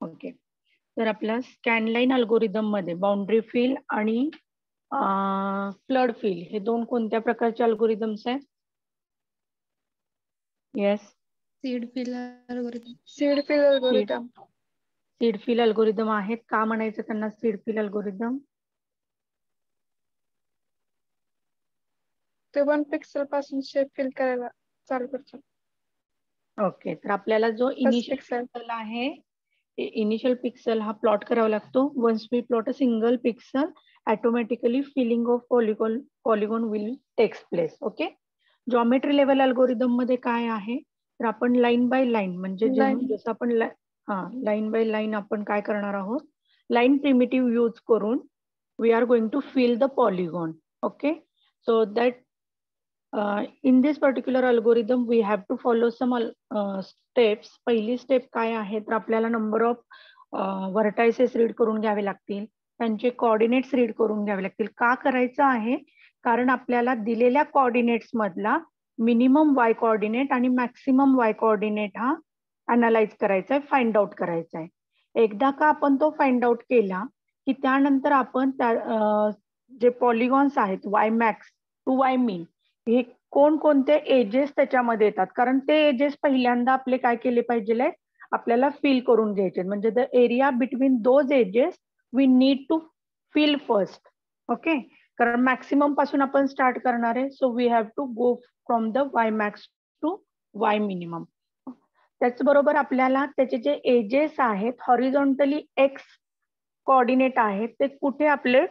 Okay, तर आपला scanline algorithm मध्ये बाउंड्री फिल आणि फ्लड फिल हे दोन कोणत्या प्रकारचे अल्गोरिदम्स आहेत? Yes, seed fill algorithm. Seed fill algorithm. Seed fill algorithm आहेत. का म्हणायचं त्यांना सीड फिल अल्गोरिदम? ते 1 पिक्सल पासून शेप फिल करायला चालू करतात. ओके, तर आपल्याला जो इनिशियल पिक्सेल. पिक्सल आहे, इनिशियल पिक्सल हा प्लॉट करावा लागतो. Once we plot a single pixel, automatically filling of polygon will takes place. Okay, geometry level algorithm मध्ये काय आहे, तर आपण लाईन बाय लाईन म्हणजे जसं आपण लाईन बाय लाईन आपण काय करणार आहोत, लाईन प्रिमिटिव्ह यूज करून we are going to fill the polygon. Okay, so that in this particular algorithm we have to follow some steps. पहिली स्टेप काय आहे, तर आपल्याला नंबर ऑफ व्हर्टायसेस रीड करून घ्यावे लागतील, त्यांचे कोऑर्डिनेट्स रीड करून घ्यावे लागतील. का करायचं आहे, कारण आपल्याला दिलेल्या कोऑर्डिनेट्स मधला मिनिमम वाय कोऑर्डिनेट आणि मॅक्सिमम वाय कोऑर्डिनेट हा अनालाइज करायचा आहे, फाइंड आउट करायचा आहे. एकदा का आपण तो फाइंड आउट केला की त्यानंतर आपण जे पॉलिगॉन्स आहेत वाय मॅक्स टू वाय मीन हे कोणकोणते एजेस त्याच्यामध्ये येतात, कारण ते एजेस पहिल्यांदा आपले काय केले पाहिजे, आपल्याला फिल करून घ्यायचे. म्हणजे the area between those edges we need to fill first. Okay, कारण मॅक्सिमम पासून आपण स्टार्ट करणार आहे. So we have to go from the Y max to Y minimum. त्याचबरोबर आपल्याला त्याचे जे एजेस आहेत हॉरिझॉन्टली एक्स कोऑर्डिनेट आहेत ते कुठे आपले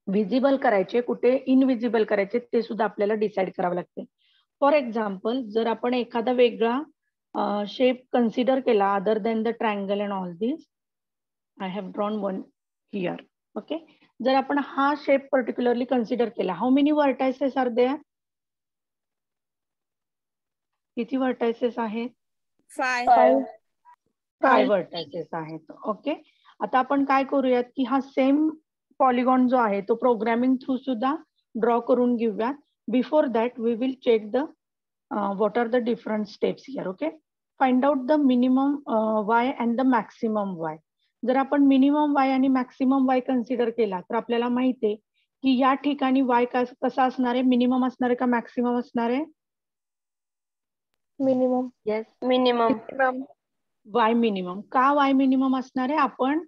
विजिबल करायचे, कुठे इनविजिबल करायचे ते सुद्धा आपल्याला डिसाईड करावं लागते. फॉर एक्झाम्पल, जर आपण एखादा वेगळा शेप कन्सिडर केला other than the triangle and all this, I have drawn one here. Okay, जर आपण हा शेप पर्टिक्युलरली कन्सिडर केला, how many vertices are there? किती व्हर्टायसेस आहेत? 5 व्हर्टायसेस आहेत. ओके, आता आपण काय करूयात की हा सेम पॉलिगॉन जो आहे तो प्रोग्रामिंग थ्रू सुद्धा ड्रॉ करून घेऊयात. Before that we will check the what are the different steps here. Okay, find out the minimum Y and the maximum Y. जर आपण मिनिमम वाय आणि मॅक्सिमम वाय कन्सिडर केला तर आपल्याला माहिती आहे की या ठिकाणी वाय कसा असणार आहे, मिनिमम असणार आहे का मॅक्सिमम असणार आहे? Minimum. Yes, minimum. Y minimum. का वाय मिनिमम असणार आहे? आपण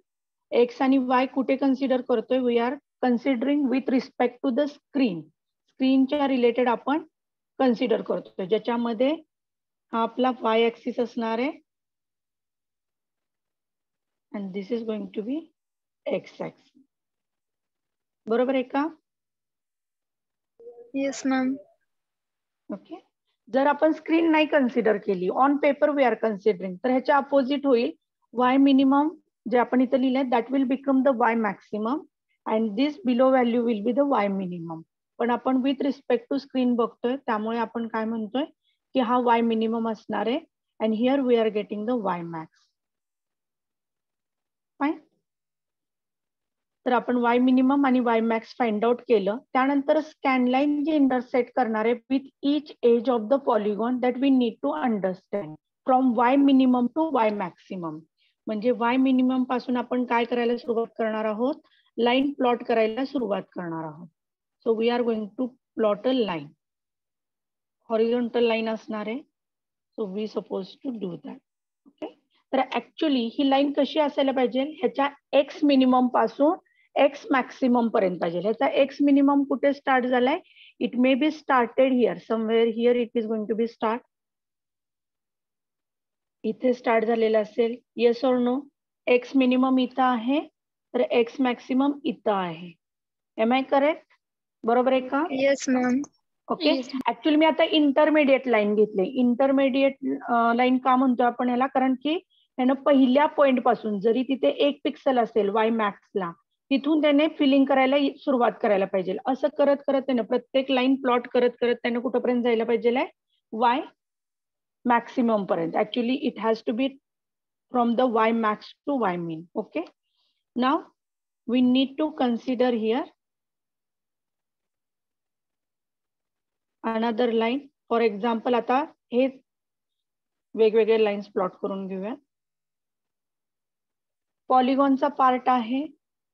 एक्स आणि वाय कुठे कन्सिडर करतोय? We are considering with respect to the screen. स्क्रीनच्या रिलेटेड आपण कन्सिडर करतोय, ज्याच्यामध्ये हा आपला वाय ऍक्सिस असणार आहे and this is going to be X axis. बरोबर आहे का? Yes ma'am. ओके, जर आपण स्क्रीन नाही कन्सिडर केली, on paper we are considering, तर ह्याच्या अपोजिट होईल. वाय मिनिमम जे आपण इथे लिहिलंय that will become the Y maximum and this below value will be the y minimum. पण आपण विथ रिस्पेक्ट टू स्क्रीन बघतोय त्यामुळे आपण काय म्हणतोय की हा वाय मिनिमम असणार आहे and here we are getting the Y max. Fine. तर आपण वाय मिनिमम आणि वाय मॅक्स फाइंड आउट केलं. त्यानंतर स्कॅनलाईन जे इंटरसेक्ट करणार आहे with each edge of the polygon that we need to understand from Y minimum to Y maximum. म्हणजे Y minimum पासून आपण काय करायला सुरुवात करणार आहोत, लाईन प्लॉट करायला सुरुवात करणार आहोत. So we are going to plot a line, horizontal line असणार आहे. So we suppose to do that. Okay, तर ऍक्च्युली ही लाईन कशी असायला पाहिजे, ह्याच्या एक्स मिनिमम पासून एक्स मॅक्सिमम पर्यंत पाहिजे. ह्याचा एक्स मिनिमम कुठे स्टार्ट झालाय? It may be started here, somewhere here it is going to be start. इथे स्टार्ट झालेला असेल. Yes or no? X minimum इथं आहे तर एक्स मॅक्सिमम इथं आहे. Am I correct? बरोबर आहे का? Yes ma'am. ओके, ऍक्च्युअली मी आता इंटरमिडिएट लाईन घेतली. इंटरमिडिएट लाईन का म्हणतो आपण याला, कारण की त्यानं पहिल्या पॉइंट पासून जरी तिथे 1 पिक्सल असेल वाय मॅक्सला, तिथून त्याने फिलिंग करायला सुरुवात करायला पाहिजे. असं करत करत त्यानं प्रत्येक लाईन प्लॉट करत करत त्यानं कुठपर्यंत जायला पाहिजे, वाय मॅक्सिमम पर्यंत. Actually it has to be from the Y max to y mean. Okay, now we need to consider here another line. For example, आता हे वेगवेगळे लाईन्स प्लॉट करून घेऊया. पॉलिगॉनचा पार्ट आहे.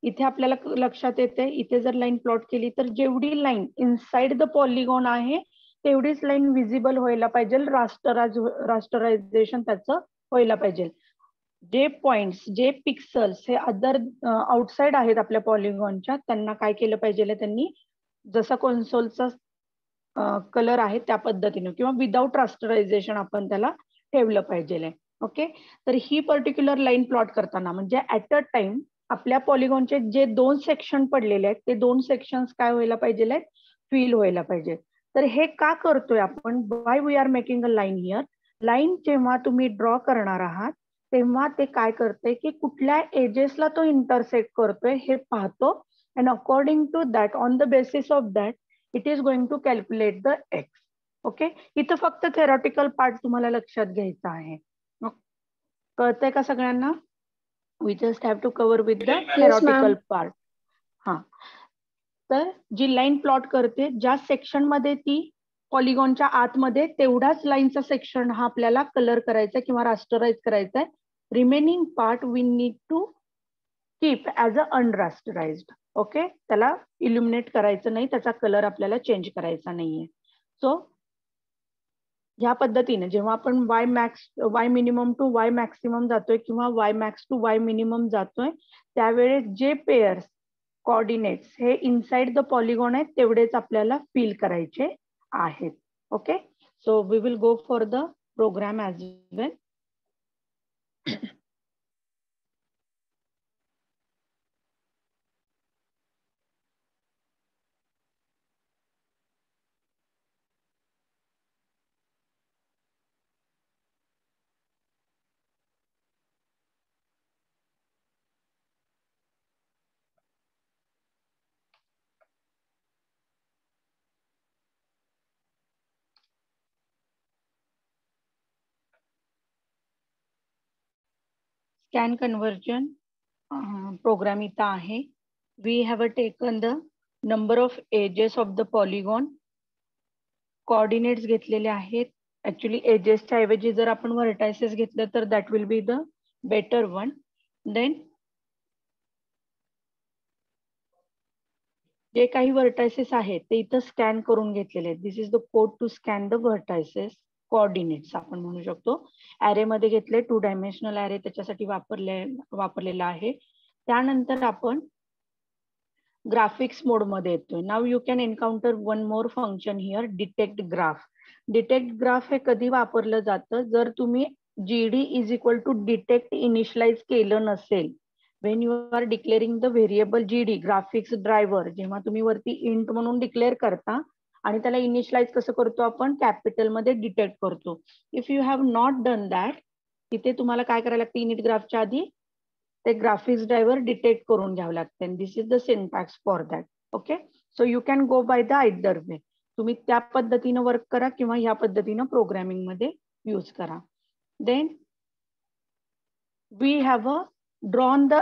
इथे आपल्याला लक्षात येते, इथे जर लाईन प्लॉट केली तर जेवढी लाईन इनसाइड द पॉलिगॉन आहे तेवढीच लाईन विजिबल व्हायला पाहिजे, रास्टरायझेशन त्याचं व्हायला पाहिजे. जे पॉइंट्स, जे पिक्सल्स हे अदर आउटसाइड आहेत आपल्या पॉलिगॉनच्या, त्यांना काय केलं पाहिजे, त्यांनी जसा कन्सोलचा कलर आहे त्या पद्धतीने किंवा विदाउट रास्टरायझेशन आपण त्याला ठेवलं पाहिजे. ओके, तर ही पर्टिक्युलर लाईन प्लॉट करताना म्हणजे ऍट अ टाइम आपल्या पॉलिगॉनचे जे 2 सेक्शन पडलेले आहेत ते 2 सेक्शन्स काय व्हायला पाहिजे, फिल व्हायला पाहिजे. तर हे का करतोय आपण, why we are making a line here. Line जेव्हा तुम्ही ड्रॉ करणार आहात तेव्हा ते काय करते की कुठल्या एजेसला तो इंटरसेक्ट करतोय हे पाहतो, and according to that, on the basis of that, it is going to calculate the x. Okay, इथं फक्त थेरॉटिकल पार्ट तुम्हाला लक्षात घ्यायचा आहे. कळतंय का सगळ्यांना? We just have to cover with the theoretical part. हा, तर जी लाईन प्लॉट करते ज्या सेक्शन मध्ये ती पॉलिगॉनच्या आतमध्ये, तेवढाच लाईनचा सेक्शन हा आपल्याला कलर करायचा किंवा रास्टराइज करायचा आहे. Remaining part we need to keep as a unrasterized. Okay, त्याला इल्युमिनेट करायचं नाही, त्याचा कलर आपल्याला चेंज करायचा नाहीये. सो ह्या पद्धतीने जेव्हा आपण Y minimum to Y maximum जातोय किंवा y max to Y minimum जातोय, त्यावेळेस जे पेअर्स कोऑर्डिनेट्स हे इनसाइड द पॉलिगॉन आहेत तेवढेच आपल्याला फिल करायचे आहेत. Okay, so we will go for the program as well. Scan conversion program इथं आहे. We have taken the number of edges of the polygon. Coordinates घेतलेले आहेत. Actually edgesच्या ऐवजी जर आपण vertices घेतलं तर that will be the better one. Then जे काही vertices आहेत ते इथं स्कॅन करून घेतलेले आहेत. This is the code to scan the vertices. Coordinates आपण म्हणू शकतो. ॲरे मध्ये घेतले, 2 डायमेन्शनल ॲरे त्याच्यासाठी वापरलेला आहे. त्यानंतर आपण ग्राफिक्स मोड मध्ये येतोय. Now you can encounter one more function here, detect graph. Detect graph हे कधी वापरलं जातं, जर तुम्ही GD is equal to detect initialize केलं नसेल. When you are declaring the variable GD graphics driver, जेव्हा तुम्ही वरती इंट म्हणून डिक्लेअर करता आणि त्याला इनिशियलाइज कसं करतो आपण, कॅपिटल मध्ये डिटेक्ट करतो. If you have not done that, तिथे तुम्हाला काय करायला लागतं, इनिट ग्राफच्या आधी ते ग्राफिक्स ड्रायव्हर डिटेक्ट करून घ्यावं लागतं. This is the syntax for that. Okay, so you can go by the either way. तुम्ही त्या पद्धतीनं वर्क करा किंवा ह्या पद्धतीनं प्रोग्रामिंग मध्ये यूज करा. Then we have drawn the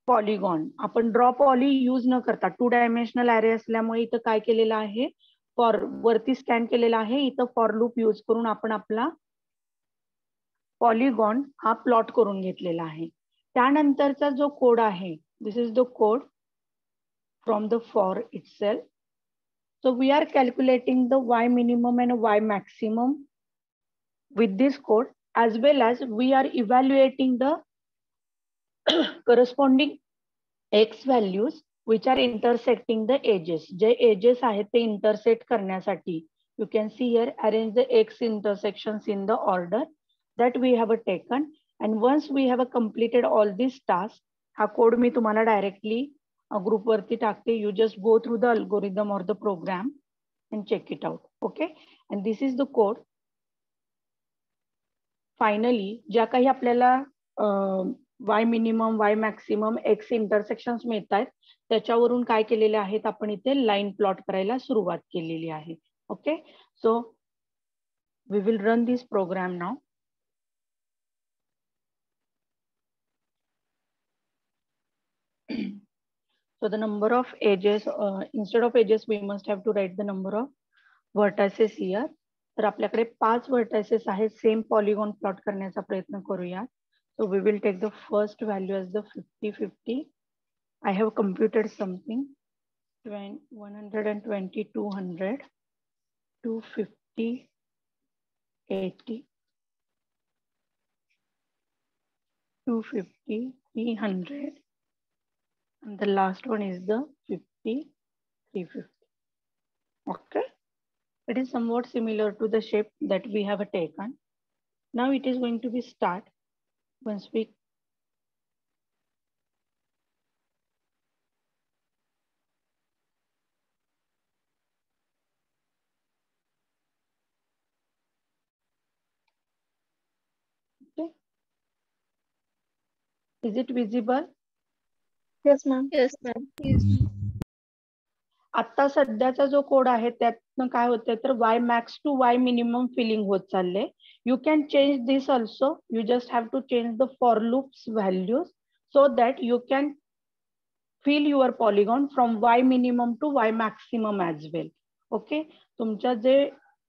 polygon. आपण ड्रॉ पॉली यूज न करता 2 डायमेन्शनल ॲरे असल्यामुळे इथं काय केलेलं आहे, फॉर वरती स्कॅन केलेला आहे, इथं फॉर लूप यूज करून आपण आपला पॉलिगॉन हा प्लॉट करून घेतलेला आहे. त्यानंतरचा जो कोड आहे, this is the code from the for itself. So we are calculating the y minimum and y maximum with this code, as well as we are evaluating the corresponding x values which are intersecting the edges. जे edges आहेत ते intersect करण्यासाठी you can see here, arrange the x intersections in the order that we have taken. And once we have completed all these tasks, हा code मी तुम्हाला directly group वरती टाकते. You just go through the algorithm or the program and check it out. Okay, and this is the code. Finally ज्या काही आपल्याला Y minimum, Y maximum, x intersections मिळत आहेत त्याच्यावरून काय केलेले आहेत, आपण इथे लाईन प्लॉट करायला सुरुवात केलेली आहे. Okay, so we will run this program now. So the number of edges, instead of edges we must have to write the number of vertices here. तर आपल्याकडे 5 vertices आहेत. सेम पॉलिगॉन प्लॉट करण्याचा प्रयत्न करूया. So we will take the first value as the 50-50. I have computed something. 120, 200, 250, 80, 250, 300, and the last one is the 50, 350. Okay, it is somewhat similar to the shape that we have taken. Now it is going to be start once we okay. Is it visible? Yes, ma'am. Yes, ma'am. Yes, ma'am. आता सध्याचा जो code आहे त्यातनं काय होतंय तर y max to y minimum filling होत चालले. You can change this also. You just have to change the for loops values so that you can fill your polygon from y minimum to y maximum as well. Okay, तुमच्या जे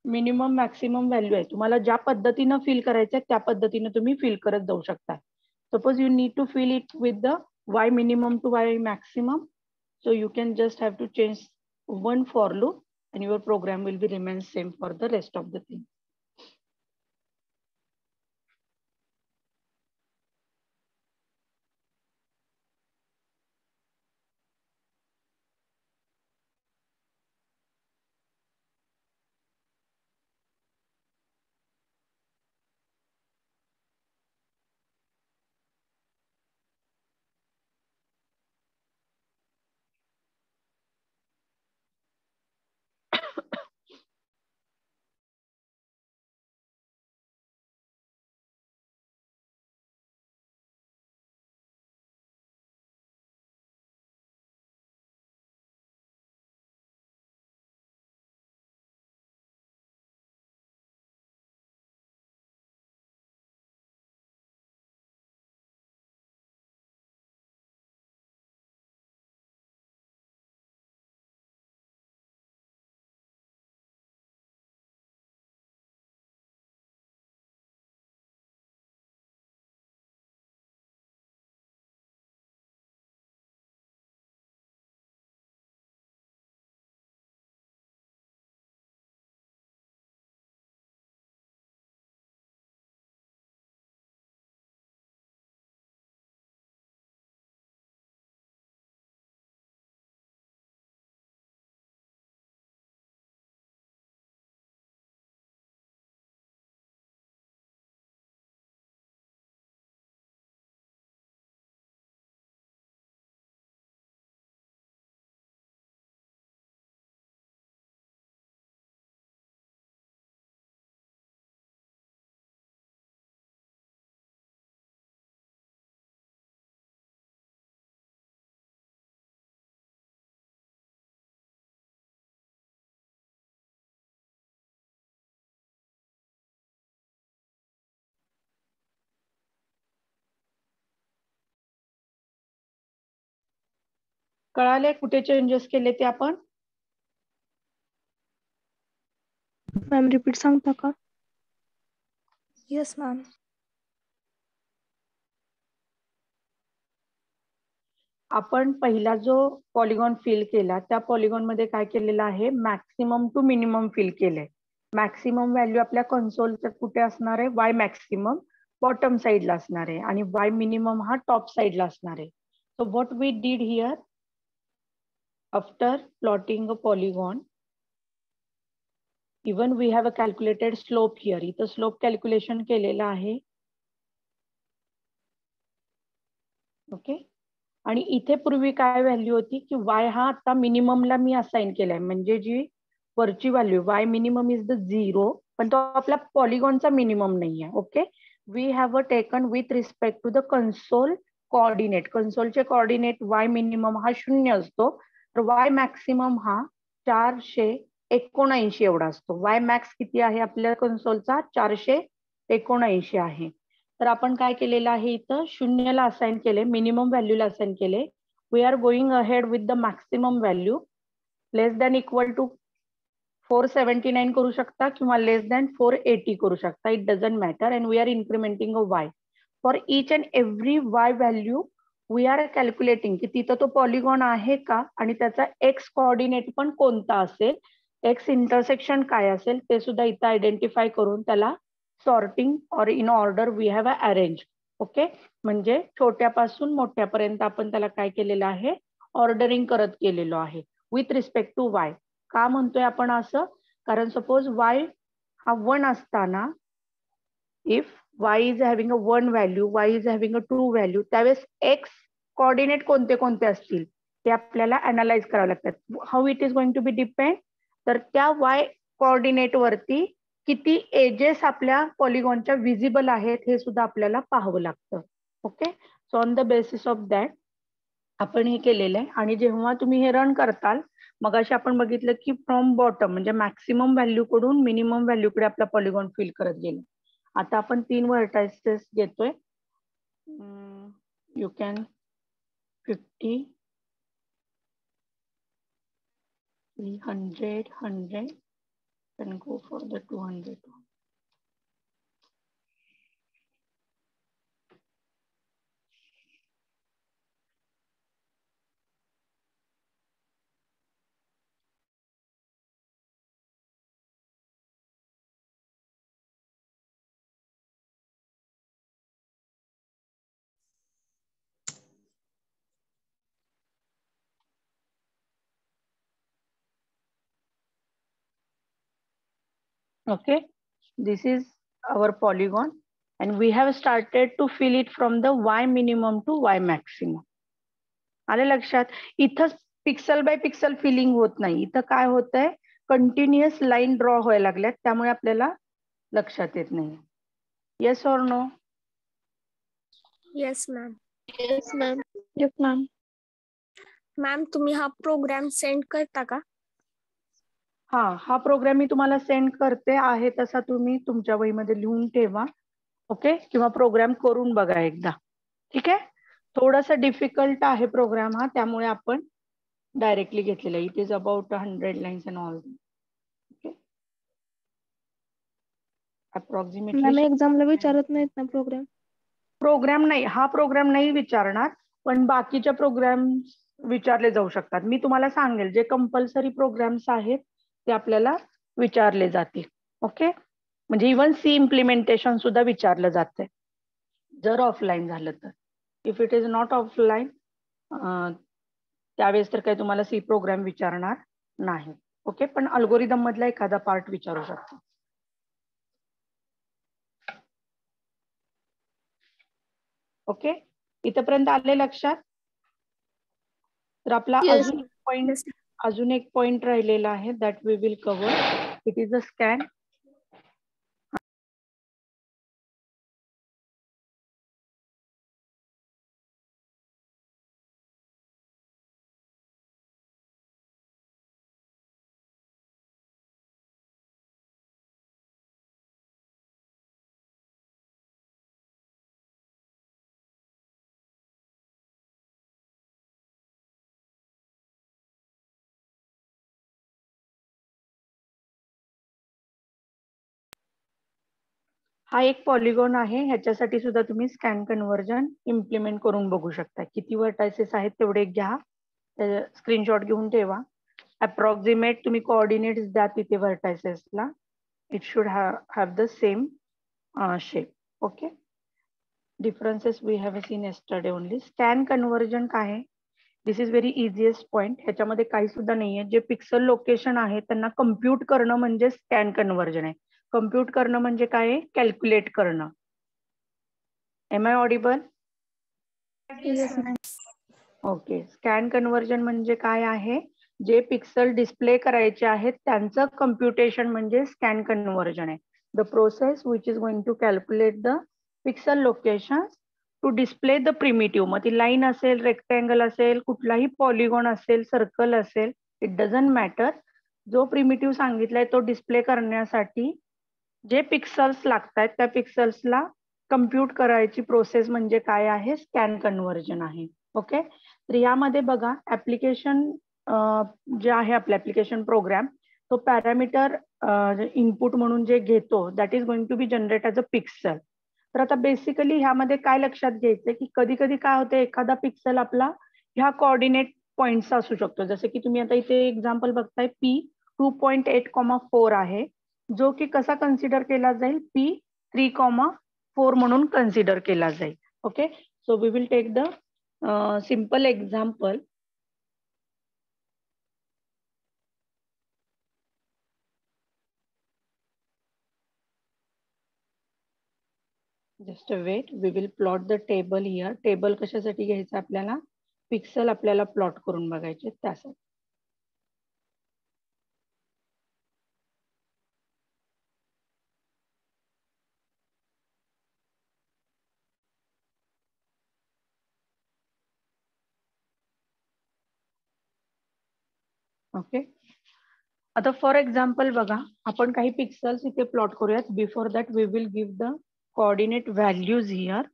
minimum maximum value आहे तुम्हाला ज्या पद्धतीनं fill करायचं आहे त्या पद्धतीनं तुम्ही फिल करत जाऊ शकता. Suppose you need to fill it with the y minimum to y maximum. So you can just have to change one for loop and your program will be remain same for the rest of the thing. कळाले कुठे changes केले ते आपण? Ma'am repeat सांगता का? Yes, ma'am. आपण पहिला जो पॉलिगॉन फिल केला त्या पॉलिगॉन मध्ये काय केलेलं आहे मॅक्सिमम टू मिनिमम फिल केलंय. मॅक्सिमम व्हॅल्यू आपल्या कन्सोलच्या कुठे असणार आहे वाय मॅक्सिमम बॉटम साइडला असणार आहे आणि वाय मिनिमम हा टॉप साइडला असणार आहे. So what we did here after plotting a polygon even we have a calculated slope here. इथं स्लोप कॅल्क्युलेशन केलेलं आहे. ओके, आणि इथे पूर्वी काय व्हॅल्यू होती की y हा आता मिनिममला मी असाइन केलाय म्हणजे जी वरची value y minimum is the 0 पण तो आपला पॉलिगॉनचा मिनिमम नाहीये. Okay, we have a taken with respect to the console coordinate. कन्सोलचे कोऑर्डिनेट y मिनिमम हा 0 असतो तर y मॅक्सिमम हा 479 एवढा असतो. y मॅक्स किती आहे आपल्या कन्सोलचा 479 आहे. तर आपण काय केलेलं आहे इथं शून्यला असाइन केले मिनिमम व्हॅल्यूला असाइन केले. We are going ahead with the maximum value less than equal to 479 करू शकता किंवा लेस दॅन 480 करू शकता. It doesn't matter and we are incrementing a y. For each and every y value we are calculating की तिथं तो polygon आहे का आणि त्याचा एक्स कोऑर्डिनेट पण कोणता असेल, एक्स इंटरसेक्शन काय असेल ते सुद्धा इथं आयडेंटिफाय करून त्याला sorting or in order we have arrange. Okay, म्हणजे छोट्यापासून मोठ्यापर्यंत आपण त्याला काय केलेलं आहे, ऑर्डरिंग करत गेलेलो आहे विथ रिस्पेक्ट टू वाय. का म्हणतोय आपण असं, कारण सपोज वाय हा 1 असताना if y is having a 1 value, y is having a 2 value, त्यावेळेस x कोऑर्डिनेट कोणते कोणते असतील ते आपल्याला अनालाइज करावे लागतात. How it is going to be depend, तर त्या y कोऑर्डिनेट वरती किती एजेस आपल्या पॉलिगॉनच्या विजिबल आहेत हे सुद्धा आपल्याला पाहावं लागतं. Okay, so on the basis of that आपण हे केलेलं आहे. आणि जेव्हा तुम्ही हे रन करताल, मग अशी आपण बघितलं की फ्रॉम बॉटम म्हणजे मॅक्सिमम व्हॅल्यू कडून मिनिमम व्हॅल्यू कडे आपला पॉलिगॉन फिल करत गेलो. आता आपण 3 व्हर्टायसेस घेतोय. You can 50, 300, 100 and go for the 200. Okay, this is our polygon and we have started to fill it from the y minimum to y maximum. आले लक्षात? इथं पिक्सल बाय पिक्सल फिलिंग होत नाही, इथं काय होतंय, कंटिन्युअस लाईन ड्रॉ व्हायला लागल्यात, त्यामुळे आपल्याला लक्षात येत नाही. Yes or no? Yes ma'am. Yes ma'am. Yes ma'am. Ma'am तुम्ही हा प्रोग्राम सेंड करता का? हा प्रोग्राम मी तुम्हाला सेंड करते आहे तसा तुम्ही तुमच्या वहीमध्ये लिहून ठेवा. ओके, किंवा प्रोग्राम करून बघा एकदा. ठीक आहे, थोडासा डिफिकल्ट आहे प्रोग्राम हा, त्यामुळे आपण डायरेक्टली घेतलेला. It is about 100 lines and all. Okay, approximately एक्झामला विचारत नाहीत ना प्रोग्राम? प्रोग्राम नाही, हा प्रोग्राम नाही विचारणार, पण बाकीच्या प्रोग्राम विचारले जाऊ शकतात. मी तुम्हाला सांगेल जे कंपल्सरी प्रोग्राम्स आहेत ते आपल्याला विचारले जातील. ओके, म्हणजे इव्हन सी इम्प्लिमेंटेशन सुद्धा विचारलं जाते जर ऑफलाईन झालं तर. If it is not offline त्यावेळेस तर काही तुम्हाला सी प्रोग्राम विचारणार नाही. ओके, पण अल्गोरिदम मधला एखादा पार्ट विचारू शकतो. ओके, इथपर्यंत आले लक्षात? तर आपला अजून एक पॉइंट राहिलेला आहे that we will cover. It is a scan. हा एक पॉलिगॉन आहे, ह्याच्यासाठी सुद्धा तुम्ही स्कॅन कन्व्हर्जन इम्प्लिमेंट करून बघू शकता. किती व्हर्टायसेस आहेत तेवढे घ्या, स्क्रीनशॉट घेऊन ठेवा. अप्रॉक्सिमेट तुम्ही कोऑर्डिनेट्स द्या तिथे व्हर्टायसेसला. It should have the same shape. Okay, differences we have seen yesterday only. Scan conversion काय आहे? This is very easiest point. ह्याच्यामध्ये काही सुद्धा नाहीये. जे पिक्सल लोकेशन आहे त्यांना कम्प्युट करणं म्हणजे स्कॅन कन्व्हर्जन आहे. कम्प्युट करणं म्हणजे काय आहे? कॅल्क्युलेट करणं. Am I audible? Okay, scan conversion म्हणजे काय आहे? जे पिक्सल डिस्प्ले करायचे आहेत त्यांचं कम्प्युटेशन म्हणजे स्कॅन कन्व्हर्जन आहे. The process which is going to calculate the pixel location to display the primitive. मग ती लाईन असेल, रेक्टँगल असेल, कुठलाही पॉलिगॉन असेल, सर्कल असेल, इट डझंट मॅटर. जो प्रिमिटिव्ह सांगितलाय तो डिस्प्ले करण्यासाठी जे पिक्सल्स लागतात त्या पिक्सल्सला कम्प्युट करायची प्रोसेस म्हणजे काय आहे? स्कॅन कन्व्हर्जन आहे. ओके, तर यामध्ये बघा ऍप्लिकेशन जे आहे आपलं ऍप्लिकेशन प्रोग्राम, तो पॅरामीटर इनपुट म्हणून जे घेतो that is going to be generate as a pixel. तर आता बेसिकली ह्यामध्ये काय लक्षात घ्यायचंय की कधी कधी काय होतं, एखादा पिक्सल आपला ह्या कोऑर्डिनेट पॉइंटचा असू शकतो. जसं की तुम्ही आता इथे एक्झाम्पल बघताय P 2.8,4 आहे, जो की कसा कन्सिडर केला जाईल, P 3,4 म्हणून कन्सिडर केला जाईल. Okay, so we will take the simple example. Just wait, we will plot the table here. Table कशासाठी घ्यायचं आपल्याला, पिक्सल आपल्याला प्लॉट करून बघायचे त्यासाठी. ओके, आता फॉर एक्झाम्पल बघा, आपण काही पिक्सल्स इथे प्लॉट करूयात. Before that we will give the coordinate values here.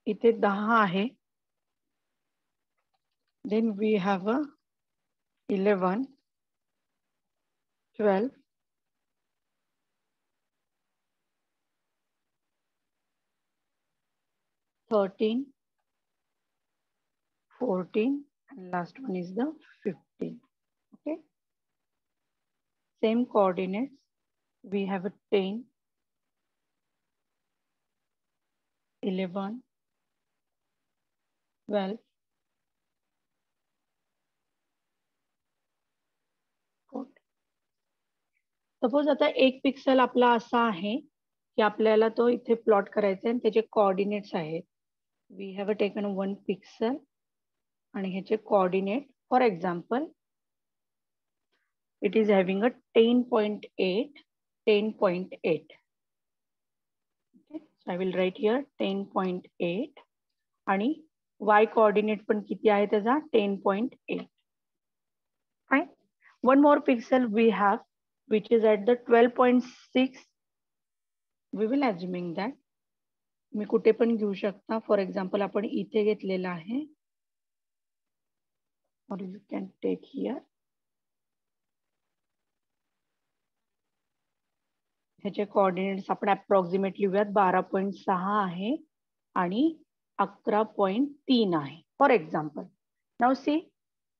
इथे 10 आहे, then we have 11, 12, 13, 14, and last one is the 15. Okay, same coordinates. We have a 10, 11, 12, 14. Suppose आता एक पिक्सल आपला असा आहे की आपल्याला तो इथे प्लॉट करायचा आहे आणि त्याचे कोऑर्डिनेट्स आहेत. वी हॅव टेकन 1 पिक्सल आणि ह्याचे coordinate, for example it is having a 10.8, 10.8. I will write here 10.8 आणि y coordinate पण किती आहे त्याचा, 10.8. Fine. One more pixel we have which is at the 12.6. We will assuming that मी कुठे पण घेऊ शकता. फॉर एक्झाम्पल आपण इथे घेतलेला आहे, or you can take here. ह्याचे कोऑर्डिनेट्स आपण अप्रॉक्सिमेटली लिहूयात, 12.6 आहे आणि 11.3 आहे फॉर एक्झाम्पल. नाउ सी,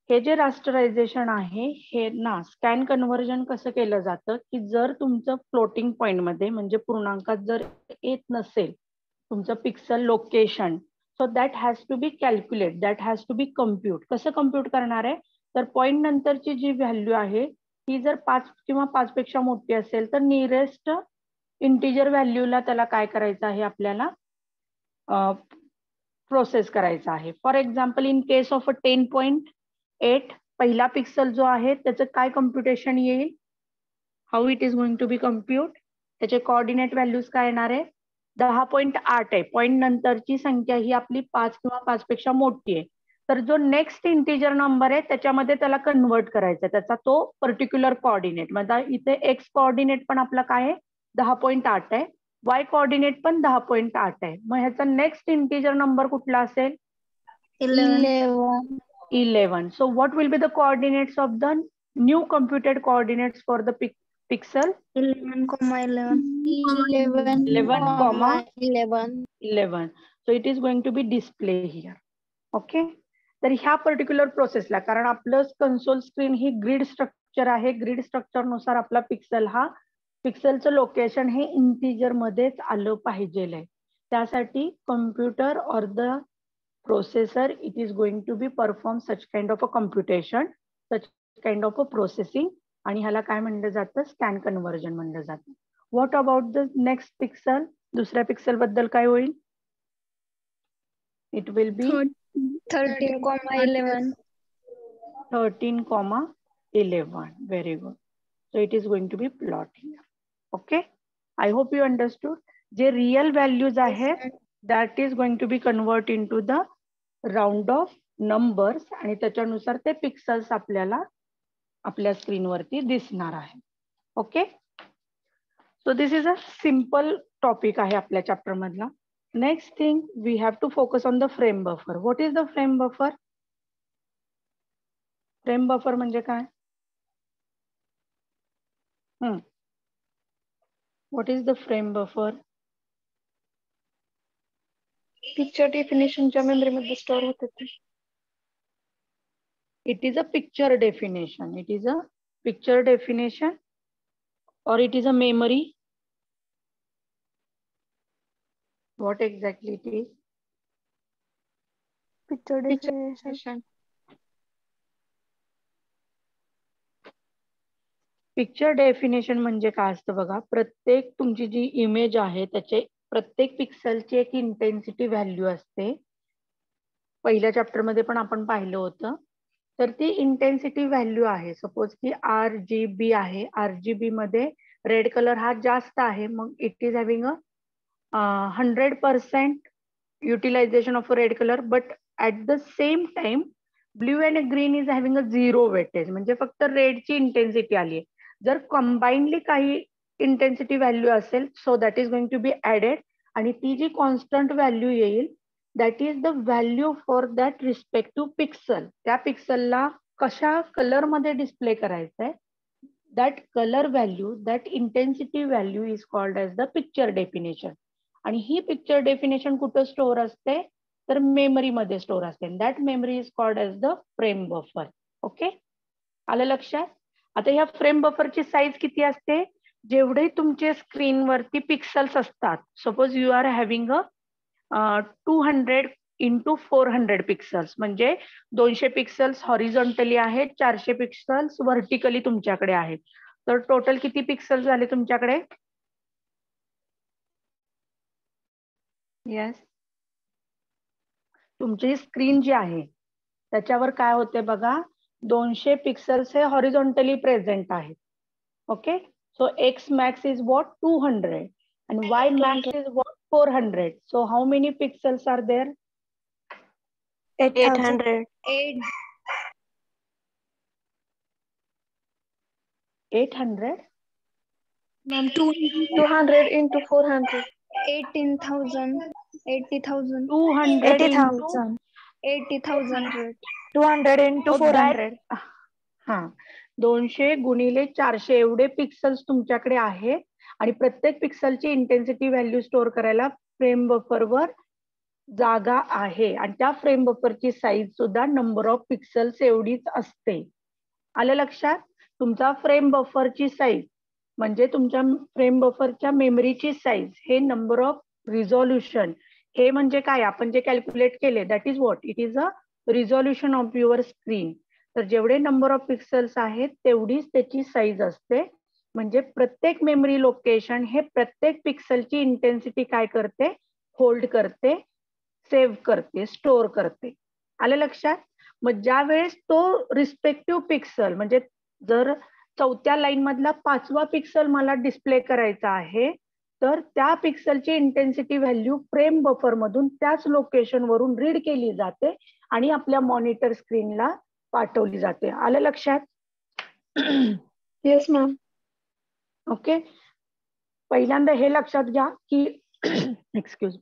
हे जे रास्टरायझेशन आहे हे ना स्कॅन कन्व्हर्जन कसं केलं जातं की जर तुमचं फ्लोटिंग पॉइंट मध्ये म्हणजे पूर्णांकात जर येत नसेल तुमचं pixel location, so that has to be calculate, that has to be compute. कसं कम्प्यूट करणार आहे, तर पॉइंट नंतरची जी व्हॅल्यू आहे ती जर 5 किंवा 5 पेक्षा मोठी असेल तर नियरेस्ट इंटिजर व्हॅल्यूला त्याला काय करायचं आहे, आपल्याला प्रोसेस करायचा आहे. For example in case of a 10.8 पहिला पिक्सल जो आहे त्याचं काय कम्प्युटेशन येईल, how it is going to be compute, त्याचे कोऑर्डिनेट व्हॅल्यूज काय येणार आहे, 10.8 आहे. पॉइंट नंतरची संख्या ही आपली 5 किंवा 5 पेक्षा मोठी आहे, तर जो नेक्स्ट इंटिजर नंबर आहे त्याच्यामध्ये त्याला कन्वर्ट करायचा, त्याचा तो पर्टिक्युलर कोऑर्डिनेट. म्हणजे इथे एक्स कोऑर्डिनेट पण आपला काय आहे, 10.8 आहे, वाय कोऑर्डिनेट पण 10.8 आहे. मग ह्याचा नेक्स्ट इंटिजर नंबर कुठला असेल, 11. So what will be the coordinates of the new computed coordinates for the pixel? 11. So it is going to be display here. Okay, तर ह्या पर्टिक्युलर प्रोसेसला, कारण आपलं कन्सोल स्क्रीन ही ग्रिड स्ट्रक्चर आहे, grid structure नुसार आपला पिक्सल हा पिक्सलचं location हे इंटिजर मध्येच आलं पाहिजे. त्यासाठी कम्प्युटर और the processor, it is going to be perform such kind of a computation, such kind of a processing, आणि ह्याला काय म्हणलं जातं, स्कॅन कन्व्हर्जन म्हणलं जातं. What about the next pixel, दुसऱ्या पिक्सल बद्दल काय होईल, it will be 13,11. Very good. So it is going to be plot here. Okay, I hope you understood. जे रियल व्हॅल्यूज आहेत that is going to be convert into the round off numbers आणि त्याच्यानुसार ते pixels आपल्याला आपल्या स्क्रीनवरती दिसणार आहे. Okay, so this is a simple topic आहे आपल्या चॅप्टर मधला. Next thing we have to focus on the frame buffer. What is the frame buffer? Frame buffer म्हणजे काय, What is the frame buffer? Picture डेफिनेशनच्या मेमरीमध्ये store होते ते. It is a picture definition. It is a picture definition or it is a memory. What exactly it is? Picture definition. Picture definition म्हणजे काय असतं बघा, प्रत्येक तुमची जी इमेज आहे त्याचे प्रत्येक पिक्सलची एक इंटेन्सिटी व्हॅल्यू असते. पहिल्या चॅप्टर मध्ये पण आपण पाहिलं होतं. तर ती इंटेन्सिटी व्हॅल्यू आहे. सपोज की RGB आहे, RGB मध्ये रेड कलर हा जास्त आहे, मग it is having a 100% utilization of a red color, but at the same time blue and green is having a 0 weightage, म्हणजे फक्त रेडची इंटेन्सिटी आली आहे. जर कंबाइनली काही इंटेन्सिटी व्हॅल्यू असेल, so that is going to be added, आणि ती जी कॉन्स्टंट व्हॅल्यू येईल that is the value for that respective pixel. त्या पिक्सलला कशा कलर मध्ये डिस्प्ले करायचंय, that colour value, that intensity value is called as the picture definition. आणि ही पिक्चर डेफिनेशन कुठं स्टोअर असते, तर मेमरी मध्ये स्टोअर असते. That memory is called as the frame buffer. Okay, आलं लक्षात? आता ह्या फ्रेम बफरची साईज किती असते, जेवढे तुमचे स्क्रीनवरती पिक्सल्स असतात. Suppose you are having a 200 into 400 pixels, म्हणजे 200 पिक्सल्स हॉरिझॉन्टली आहेत, 400 पिक्सल्स व्हर्टिकली तुमच्याकडे आहेत. तर टोटल किती पिक्सल्स झाले तुमच्याकडे? येस, तुमची स्क्रीन जी आहे त्याच्यावर काय होते बघा, 200 पिक्सल्स हे हॉरिझॉन्टली प्रेझेंट आहेत. Okay, so x max is what 200 and y max is what 400. So how many pixels are there? 800. 800. Ma'am, 200 into 400. 18,000. 80,000. 200 into 80,000. 200 into so that 400. हा 200 गुणिले 400 एवढे पिक्सल्स तुमच्याकडे आहे, आणि प्रत्येक पिक्सलची इंटेन्सिटी व्हॅल्यू स्टोअर करायला फ्रेम बफरवर जागा आहे. आणि त्या फ्रेम बफरची साईज सुद्धा नंबर ऑफ पिक्सल्स एवढीच असते. आलं लक्षात? तुमचा फ्रेम बफरची साईज म्हणजे तुमच्या फ्रेम बफरच्या मेमरीची साईज, हे नंबर ऑफ रिझॉल्युशन, हे म्हणजे काय, आपण जे कॅल्क्युलेट केले that is what, it is a resolution of your screen. तर जेवढे नंबर ऑफ पिक्सल्स आहेत तेवढीच त्याची साईज असते. म्हणजे प्रत्येक मेमरी लोकेशन हे प्रत्येक पिक्सलची इंटेन्सिटी काय करते, होल्ड करते, सेव्ह करते, स्टोअर करते. आलं लक्षात? मग ज्या वेळेस तो रिस्पेक्टिव्ह पिक्सल, म्हणजे जर चौथ्या लाईन मधला 5वा पिक्सल मला डिस्प्ले करायचा आहे, तर त्या पिक्सलची इंटेन्सिटी व्हॅल्यू फ्रेम बफर मधून त्याच लोकेशन वरून रीड केली जाते आणि आपल्या मॉनिटर स्क्रीनला पाठवली जाते. आलं लक्षात? Yes ma'am. ओके, पहिल्यांदा हे लक्षात घ्या की एक्सक्यूज,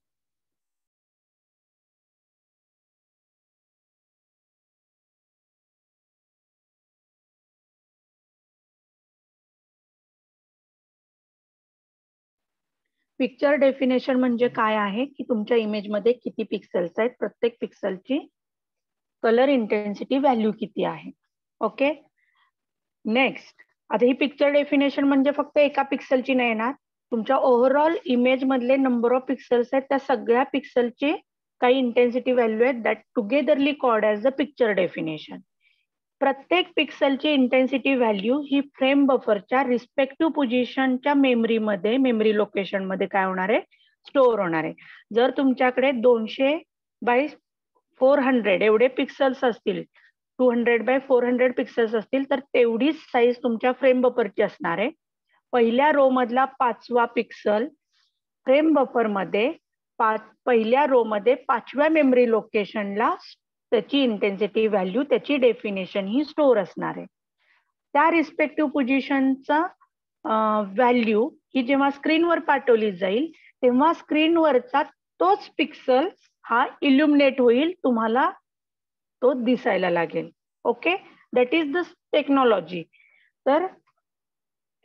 पिक्चर डेफिनेशन म्हणजे काय आहे की तुमच्या इमेजमध्ये किती पिक्सल्स आहेत, प्रत्येक पिक्सलची कलर इंटेन्सिटी व्हॅल्यू किती आहे. ओके, नेक्स्ट, आता ही पिक्चर डेफिनेशन म्हणजे फक्त एका पिक्सलची नाही येणार, तुमच्या ओव्हरऑल इमेज मधले नंबर ऑफ पिक्सल्स आहेत त्या सगळ्या पिक्सलची काही इंटेन्सिटी व्हॅल्यू आहेत, that togetherly called as the picture definition. प्रत्येक पिक्सलची इंटेन्सिटी व्हॅल्यू ही फ्रेम बफरच्या रिस्पेक्टिव्ह पोझिशनच्या मेमरीमध्ये, मेमरी लोकेशन मध्ये काय होणार आहे, स्टोअर होणार आहे. जर तुमच्याकडे 200 बाय 400 एवढे पिक्सल्स असतील, 200 बाय 400 पिक्सल्स असतील, तर तेवढीच साईज तुमच्या फ्रेम बफरची असणार आहे. पहिल्या रो मधला 5वा पिक्सल फ्रेम बफर मध्ये पहिल्या रो मध्ये 5व्या मेमरी लोकेशनला त्याची इंटेन्सिटी व्हॅल्यू, त्याची डेफिनेशन ही स्टोअर असणार आहे. त्या रिस्पेक्टिव्ह पोझिशनचा व्हॅल्यू ही जेव्हा स्क्रीनवर पाठवली जाईल तेव्हा स्क्रीनवरचा तोच पिक्सल हा इल्युमिनेट होईल, तुम्हाला तो दिसायला लागेल. Okay, that is the technology. तर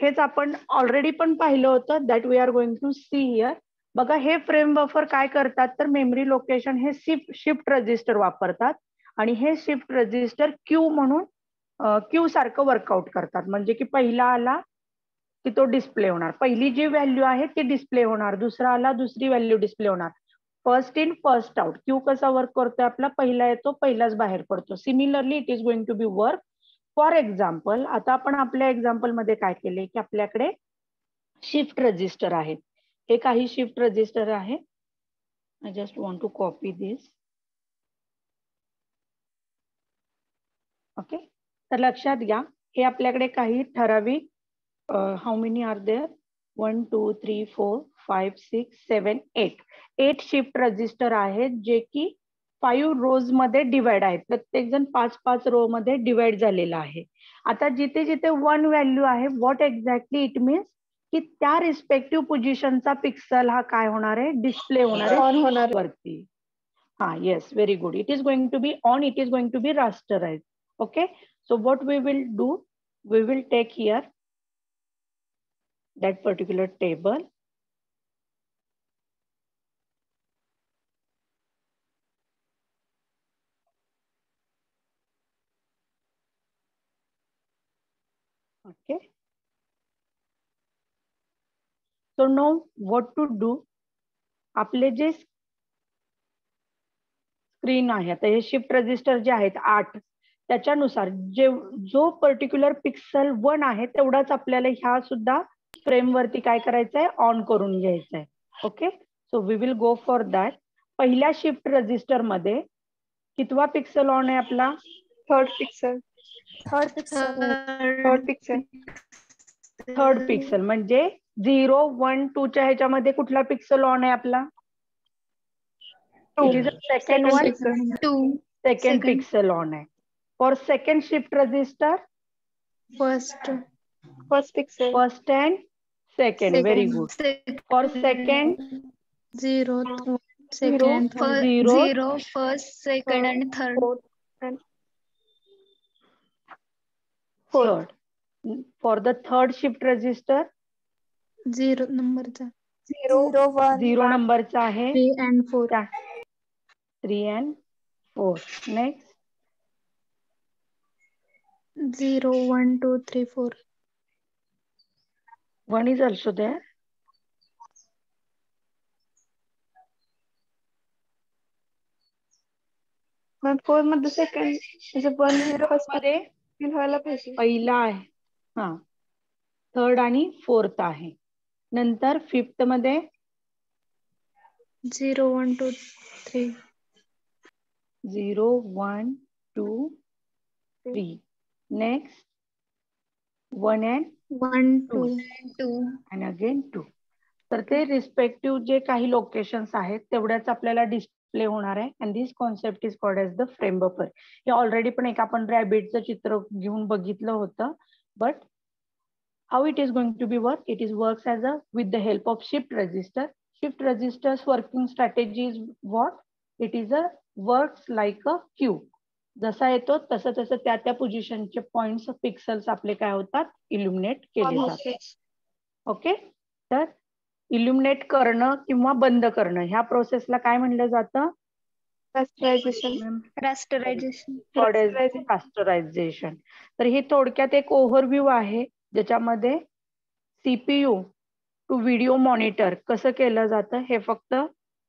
हेच आपण ऑलरेडी पण पाहिलं होतं, that we are going to see here. बघा, हे फ्रेम बफर काय करतात, तर मेमरी लोकेशन हे शिफ्ट रजिस्टर वापरतात आणि हे शिफ्ट रजिस्टर क्यू म्हणून क्यू सारखं वर्कआउट करतात. म्हणजे की पहिला आला की तो डिस्प्ले होणार, पहिली जी व्हॅल्यू आहे ती डिस्प्ले होणार, दुसरा आला दुसरी व्हॅल्यू डिस्प्ले होणार. First in first out. Queue कसा वर्क करतोय, आपला पहिला येतो पहिलाच बाहेर पडतो. Similarly it is going to be work. For example, आता आपण आपल्या एक्झाम्पल मध्ये काय केले की आपल्याकडे शिफ्ट रजिस्टर आहेत. हे काही शिफ्ट रजिस्टर आहे. I just want to copy this. Okay, तर लक्षात घ्या, हे आपल्याकडे काही ठराविक how many are there, 1 2 3 4 5 6 7 8 shift register आहेत, जे की 5 रोज मध्ये डिवाइड आहेत. प्रत्येक जण 5-5 रो मध्ये डिवाइड झालेला आहे. आता जिथे जिथे 1 व्हॅल्यू आहे, व्हॉट एक्झॅक्टली इट मीन्स की त्या रिस्पेक्टिव्ह पोझिशनचा पिक्सल हा काय होणार आहे, डिस्प्ले होणार आहे ऑन होणार. वरती. हा, yes, very good. It is going to be on, it is going to be rasterize. Okay, so what we will do, we will take here that particular table. Okay, so now what to do, आपले जे screen आहे, आता हे shift register जे आहेत 8, त्याच्यानुसार जो particular pixel 1 आहे तेवढाच आपल्याला ह्या सुद्धा फ्रेम वरती काय करायचंय, ऑन करून घ्यायचंय. Okay, so we will go for that. पहिल्या शिफ्ट रजिस्टर मध्ये कितवा पिक्सल ऑन आहे आपला, थर्ड पिक्सल. थर्ड पिक्सल म्हणजे 0 1 2 च्या ह्याच्यामध्ये कुठला पिक्सल ऑन आहे आपला, it is a second one, second pixel on आहे. For second shift register first pixel. First and second, very good. For second 0 Second, zero, first, second and third. fourth and third. For the third shift register 0 नंबरचा 0 1 0 नंबरचा आहे, 3 and 4. 3 and 4. Next 0 1 2 3 4. 1 is also there. मग 4 मध्ये second म्हणजे 1 first मध्ये व्हायला पाहिजे. पहिला आहे, हा, थर्ड आणि फोर्थ आहे. नंतर फिफ्थ मध्ये 0 1 2 3. 0 1 2 3. Next 1 and 1 2 and again 2. तर ते रिस्पेक्टिव्ह जे काही लोकेशन्स आहेत तेवढ्याच आपल्याला डिस्प्ले होणार आहे. And this concept is called as the frame buffer. हे ऑलरेडी पण एक आपण रॅबिटचं चित्र घेऊन बघितलं होतं. But how it is going to be work, it is works as a with the help of shift register. Shift registers working strategy is what, it is a works like a queue. जसा येतो तसं तसं त्या पोझिशनचे points pixels आपले काय होतात, illuminate केले जातात. ओके, तर इल्युमिनेट करणं किंवा बंद करणं ह्या प्रोसेसला काय म्हणलं जातं, रास्टरायझेशन. तर ही थोडक्यात एक ओव्हरव्ह्यू आहे ज्याच्यामध्ये सीपीयू टू व्हिडिओ मॉनिटर कसं केलं जातं हे फक्त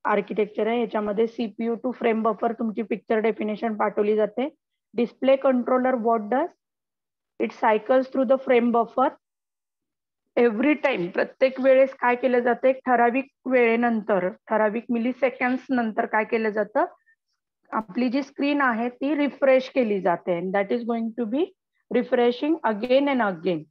आर्किटेक्चर आहे. ह्याच्यामध्ये सीपीयू टू फ्रेम बफर तुमची पिक्चर डेफिनेशन पाठवली जाते. Display controller what does, it cycles through the frame buffer every time. प्रत्येक वेळेस काय केलं जातं, एक ठराविक वेळेनंतर, ठराविक मिली सेकंड्स नंतर काय केलं जातं, आपली जी स्क्रीन आहे ती रिफ्रेश केली जाते. That is going to be refreshing again and again.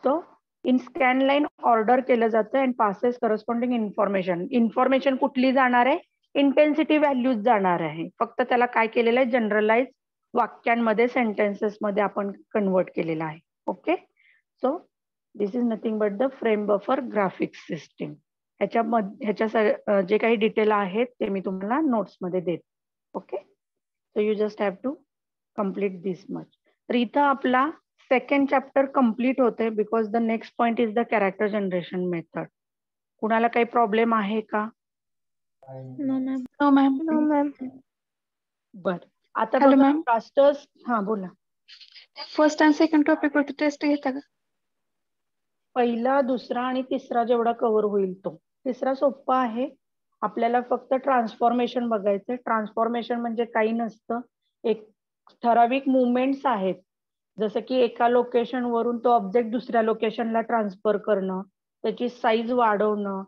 So in scan line order केलं जातं अँड पासेस करस्पॉन्डिंग इन्फॉर्मेशन कुठली जाणार आहे, इंटेन्सिटी व्हॅल्यूज जाणार आहे. फक्त त्याला काय केलेलं आहे, जनरलाइज वाक्यांमध्ये, सेंटेन्सेस मध्ये आपण कन्वर्ट केलेलं आहे. Okay, so this is nothing but the frame buffer graphics system. ह्याच्या जे काही डिटेल आहेत ते मी तुम्हाला नोट्स मध्ये देते. Okay, so you just have to complete this much. तर इथं आपला सेकंड चॅप्टर कम्प्लीट होते because the next point is the character generation method. कुणाला काही प्रॉब्लेम आहे का? No ma'am. No ma'am. No ma'am. बर, आता हॅलो बघा मॅम. रास्टर्स. हा बोला. फर्स्ट आणि सेकंड टॉपिक वरती टेस्ट घेता का? पहिला, दुसरा आणि तिसरा जेवढा कव्हर होईल तो. तिसरा सोपा आहे. आपल्याला फक्त ट्रान्सफॉर्मेशन बघायचं. ट्रान्सफॉर्मेशन म्हणजे काही नसतं, एक ठराविक मुवमेंट्स आहेत. जसं की एका लोकेशन वरून तो ऑब्जेक्ट दुसऱ्या लोकेशनला ट्रान्सफर करणं, त्याची साईज वाढवणं,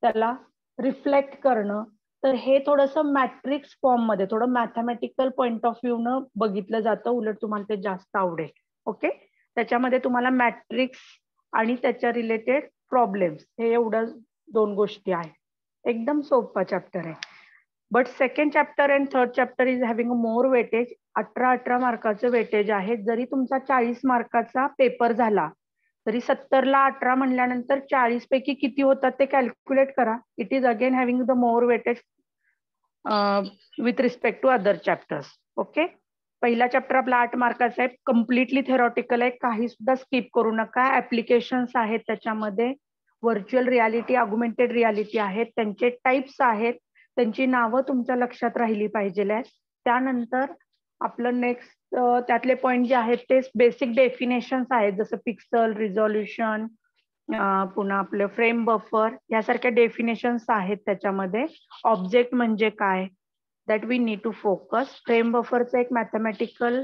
त्याला रिफ्लेक्ट करणं. तर हे थोडंसं मॅट्रिक्स फॉर्म मध्ये, थोडं मॅथमॅटिकल पॉइंट ऑफ व्ह्यू न बघितलं जातं. उलट तुम्हाला ते जास्त आवडेल. ओके, त्याच्यामध्ये तुम्हाला मॅट्रिक्स आणि त्याच्या रिलेटेड प्रॉब्लेम्स हे एवढं 2 गोष्टी आहेत. एकदम सोपा चॅप्टर आहे. But second chapter and third chapter is having a more weightage. 18 मार्काचं वेटेज आहे. जरी तुमचा 40 मार्काचा पेपर झाला तरी 70ला 18 म्हणल्यानंतर 40 पैकी किती होतात ते कॅल्क्युलेट करा. It is again having the more weightage with respect to other chapters. Okay, पहिला चॅप्टर आपला 8 मार्काचा आहे. कम्प्लिटली थेरॉटिकल आहे. काही सुद्धा स्किप करू नका. ऍप्लिकेशन्स आहेत त्याच्यामध्ये, व्हर्च्युअल रियालिटी, ऑगमेंटेड रियालिटी आहेत, त्यांचे टाइप्स आहेत, त्यांची नावं तुमच्या लक्षात राहिली पाहिजे. त्यानंतर आपलं नेक्स्ट त्यातले पॉइंट जे आहेत ते बेसिक डेफिनेशन्स आहेत, जसं पिक्सल, रिझॉल्युशन, पुन्हा आपलं फ्रेम बफर, यासारख्या डेफिनेशन्स आहेत त्याच्यामध्ये. ऑब्जेक्ट म्हणजे काय, that we need to focus. Frame बफरचा एक मॅथमॅटिकल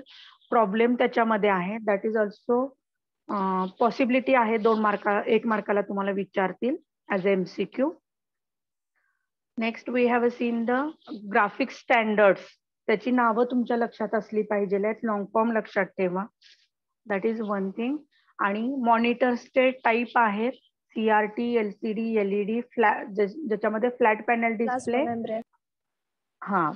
प्रॉब्लेम त्याच्यामध्ये आहे. दॅट इज ऑल्सो पॉसिबिलिटी आहे 1 मार्काला तुम्हाला विचारतील as a MCQ. Next we have seen the graphic standards. त्याची नावं तुमच्या लक्षात असली पाहिजे. लॉंग फॉर्म लक्षात ठेवा. That is one thing. आणि मॉनिटर्सचे टाईप आहेत CRT, LCD, LED, ज्याच्यामध्ये फ्लॅट पॅनल डिस्प्ले, हा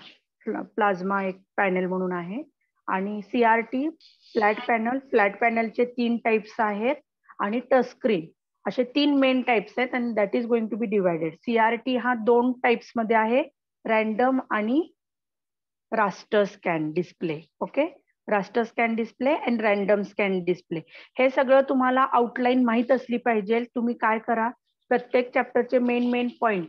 प्लाझ्मा एक पॅनल म्हणून आहे, आणि CRT फ्लॅट पॅनल. फ्लॅट पॅनलचे 3 टाइप्स आहेत, आणि टच स्क्रीन, असे 3 मेन टाइप्स आहेत. आणि that is going to be divided. CRT हा 2 टाइप्स मध्ये आहे, रॅन्डम आणि raster scan display. Okay, raster scan display and random scan display. हे सगळं तुम्हाला आउटलाईन माहीत असली पाहिजे. तुम्ही काय करा, प्रत्येक चॅप्टरचे मेन पॉइंट,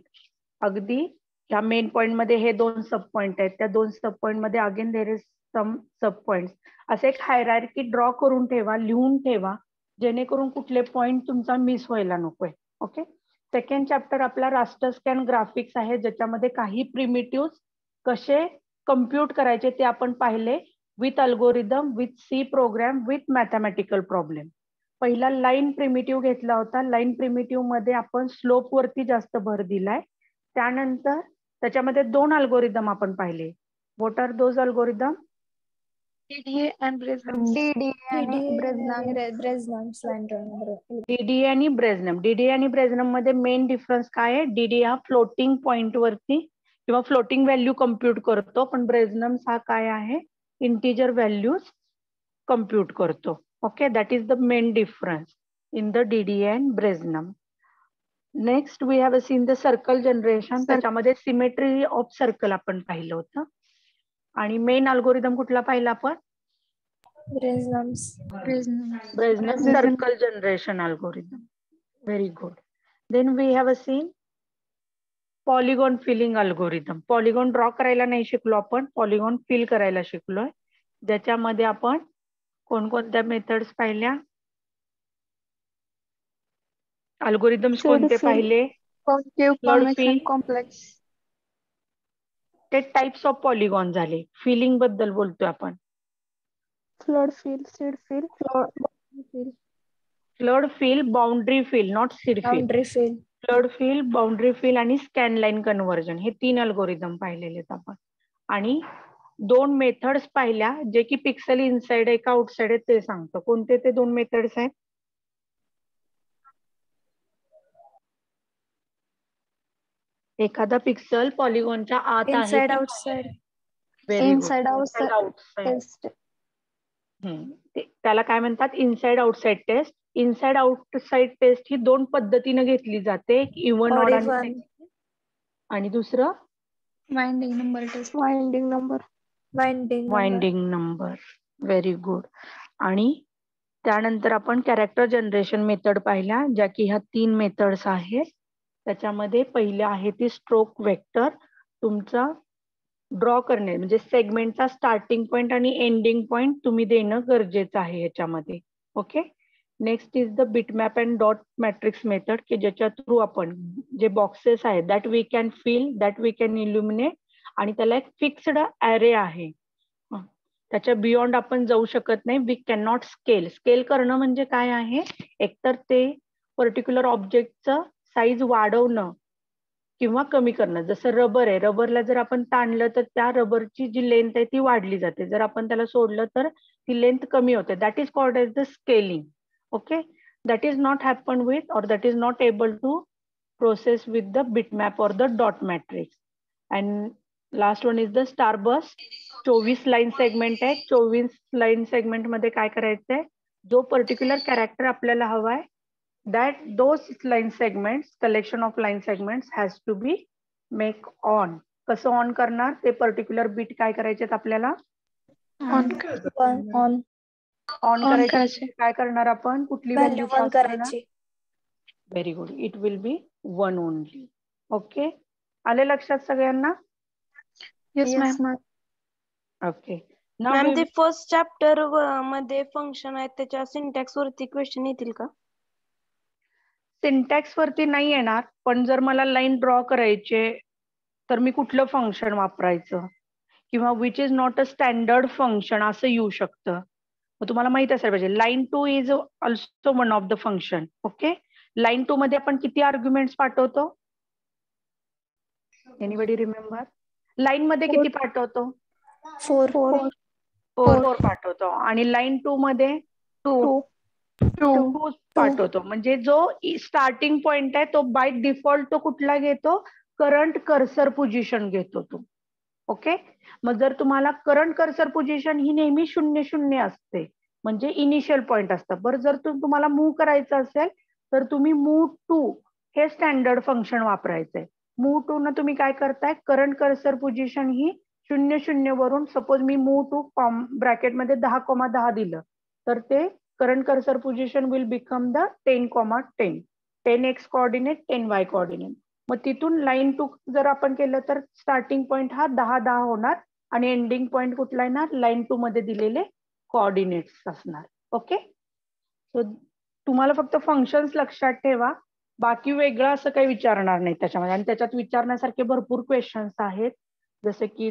अगदी ह्या मेन पॉइंट मध्ये हे 2 सब पॉइंट आहेत, त्या 2 सब पॉइंट मध्ये again there is some sub point, असे एक हायरार्की ड्रॉ करून ठेवा, लिहून ठेवा, जेणेकरून कुठले पॉइंट तुमचा मिस व्हायला नकोय. ओके, सेकंड चॅप्टर आपला रास्टर स्कॅन ग्राफिक्स आहे, ज्याच्यामध्ये काही प्रिमिटिव्ह कसे कम्प्यूट करायचे ते आपण पाहिले, with algorithm, with C program, with mathematical problem. पहिला लाईन प्रिमिटिव्ह घेतला होता. लाईन प्रिमिटिव्ह मध्ये आपण स्लोप वरती जास्त भर दिलाय. त्यानंतर त्याच्यामध्ये 2 अल्गोरिदम आपण पाहिले. What are those algorithm? DDA and Breslin. DDA आणि ब्रेझनम. DDA आणि ब्रेझनम मध्ये मेन डिफरन्स काय आहे? DDA हा फ्लोटिंग पॉइंट वरती किंवा फ्लोटिंग व्हॅल्यू कम्प्यूट करतो, पण ब्रेझनम हा काय आहे? इंटिजर व्हॅल्यूज कम्प्यूट करतो. Okay, that is the main difference in the DDA and Bresenham. Next we have seen the circle generation. त्याच्यामध्ये सिमेट्री ऑफ सर्कल आपण पाहिलं होतं. आणि मेन अल्गोरिदम कुठला पाहिला आपण? Bresenham circle generation algorithm. Very good. Then we have seen polygon filling algorithm. Polygon draw करायला नाही शिकलो आपण, पॉलिगॉन फिल करायला शिकलोय. ज्याच्यामध्ये आपण कोणकोणत्या मेथड्स पाहिल्या? अल्गोरिदम्स कोणते पाहिले? Flood fill. कॉम्प्लेक्स. ते टाइप्स ऑफ पॉलिगॉन झाले. फिलिंग बद्दल बोलतोय आपण. Flood fill, seed fill, flood fill, boundary fill, not seed fill. Flood fill, boundary fill आणि स्कॅन लाईन कन्व्हर्जन, हे 3 अल्गोरिदम पाहिलेले आहेत आपण. आणि 2 मेथड्स पाहिल्या, जे की पिक्सल इनसाइड आहे का आउटसाइड आहे ते सांगतो. कोणते ते 2 मेथड्स आहेत? एखादा पिक्सल पॉलिगॉनच्या आत आहे, इनसाइड आउटसाइड. Inside outside. त्याला काय म्हणतात? Inside outside test. Inside outside test ही 2 पद्धतीने घेतली जाते, इव्हन ऑड आणि दुसरं winding number. Winding number. Very good. आणि त्यानंतर आपण कॅरेक्टर जनरेशन मेथड पाहिल्या, ज्या की ह्या 3 मेथड्स आहेत. त्याच्यामध्ये पहिले आहे ती स्ट्रोक वेक्टर, तुमचा ड्रॉ करणे म्हणजे सेगमेंटचा स्टार्टिंग पॉइंट आणि एंडिंग पॉइंट तुम्ही देणं गरजेचं आहे याच्यामध्ये. Okay. Next is the bitmap and dot matrix method, की ज्याच्या थ्रू आपण जे बॉक्सेस आहेत that we can fill, that we can illuminate, आणि त्याला एक फिक्स्ड ॲरे आहे. त्याच्या बियॉन्ड आपण जाऊ शकत नाही. We can not scale. Scale करणं म्हणजे काय आहे, एकतर ते पर्टिक्युलर ऑब्जेक्टचं साईज वाढवणं किंवा कमी करणं. जसं रबर आहे, रबरला जर आपण ताणलं तर त्या रबरची जी लेंथ आहे ती वाढली जाते, जर आपण त्याला सोडलं तर ती लेंथ कमी होते. That is called as the scaling. Okay. That is not happen with और that is not able to process with the bitmap और the dot matrix. And last one is the starburst. 24 line segment आहे. 24 line segment मध्ये काय करायचंय, जो particular character आपल्याला हवाय that those line segments, collection of line segments has to be make on. कसं on करणार, ते पर्टिक्युलर बीट काय करायचे आपल्याला ऑन करायचे. काय करणार आपण, कुठली व्हॅल्यू पास करणार. करायची. Very good. It will be 1 only. Okay. आले लक्षात सगळ्यांना? Yes ma'am. ओके. मॅम ते फर्स्ट चॅप्टर मध्ये फंक्शन आहेत त्याच्या सिंटॅक्स वरती क्वेश्चन येतील का? सिंटॅक्स वरती नाही येणार, पण जर मला लाईन ड्रॉ करायचे तर मी कुठलं फंक्शन वापरायचं, किंवा which is not a standard function असं येऊ शकतं. मग तुम्हाला माहित असायला पाहिजे line 2 is also one of the function. Okay. Line 2 मध्ये आपण किती आर्ग्युमेंट्स पाठवतो? Anybody remember? लाईन मध्ये किती पाठवतो? 4 पाठवतो. आणि लाईन 2 मध्ये 2 पाठवतो. म्हणजे जो स्टार्टिंग पॉइंट आहे तो बाय डिफॉल्ट तो कुठला घेतो, करंट कर्सर पोझिशन घेतो तो. ओके. मग जर तुम्हाला करंट कर्सर पोझिशन ही नेहमी 0-0 असते, म्हणजे इनिशियल पॉइंट असतं. बरं, जर तुम्हाला मूव्ह करायचं असेल तर तुम्ही मूव्ह टू हे स्टँडर्ड फंक्शन वापरायचंय. मूव्ह टू न तुम्ही काय करताय, करंट कर्सर पोझिशन ही 0-0 वरून, सपोज मी मूव्ह टू ब्रॅकेटमध्ये 10,10 दिलं तर ते current cursor position will become the 10,10. 10x coordinate, 10y coordinate. मग तिथून लाईन 2 जर आपण केलं तर स्टार्टिंग पॉइंट हा 10-10 होणार आणि एंडिंग पॉइंट कुठला येणार, लाईन 2 मध्ये दिलेले कोऑर्डिनेट्स असणार. ओके. सो तुम्हाला फक्त फंक्शन्स लक्षात ठेवा, बाकी वेगळं असं काही विचारणार नाही त्याच्यामध्ये. आणि त्याच्यात विचारण्यासारखे भरपूर क्वेश्चन्स आहेत, जसे की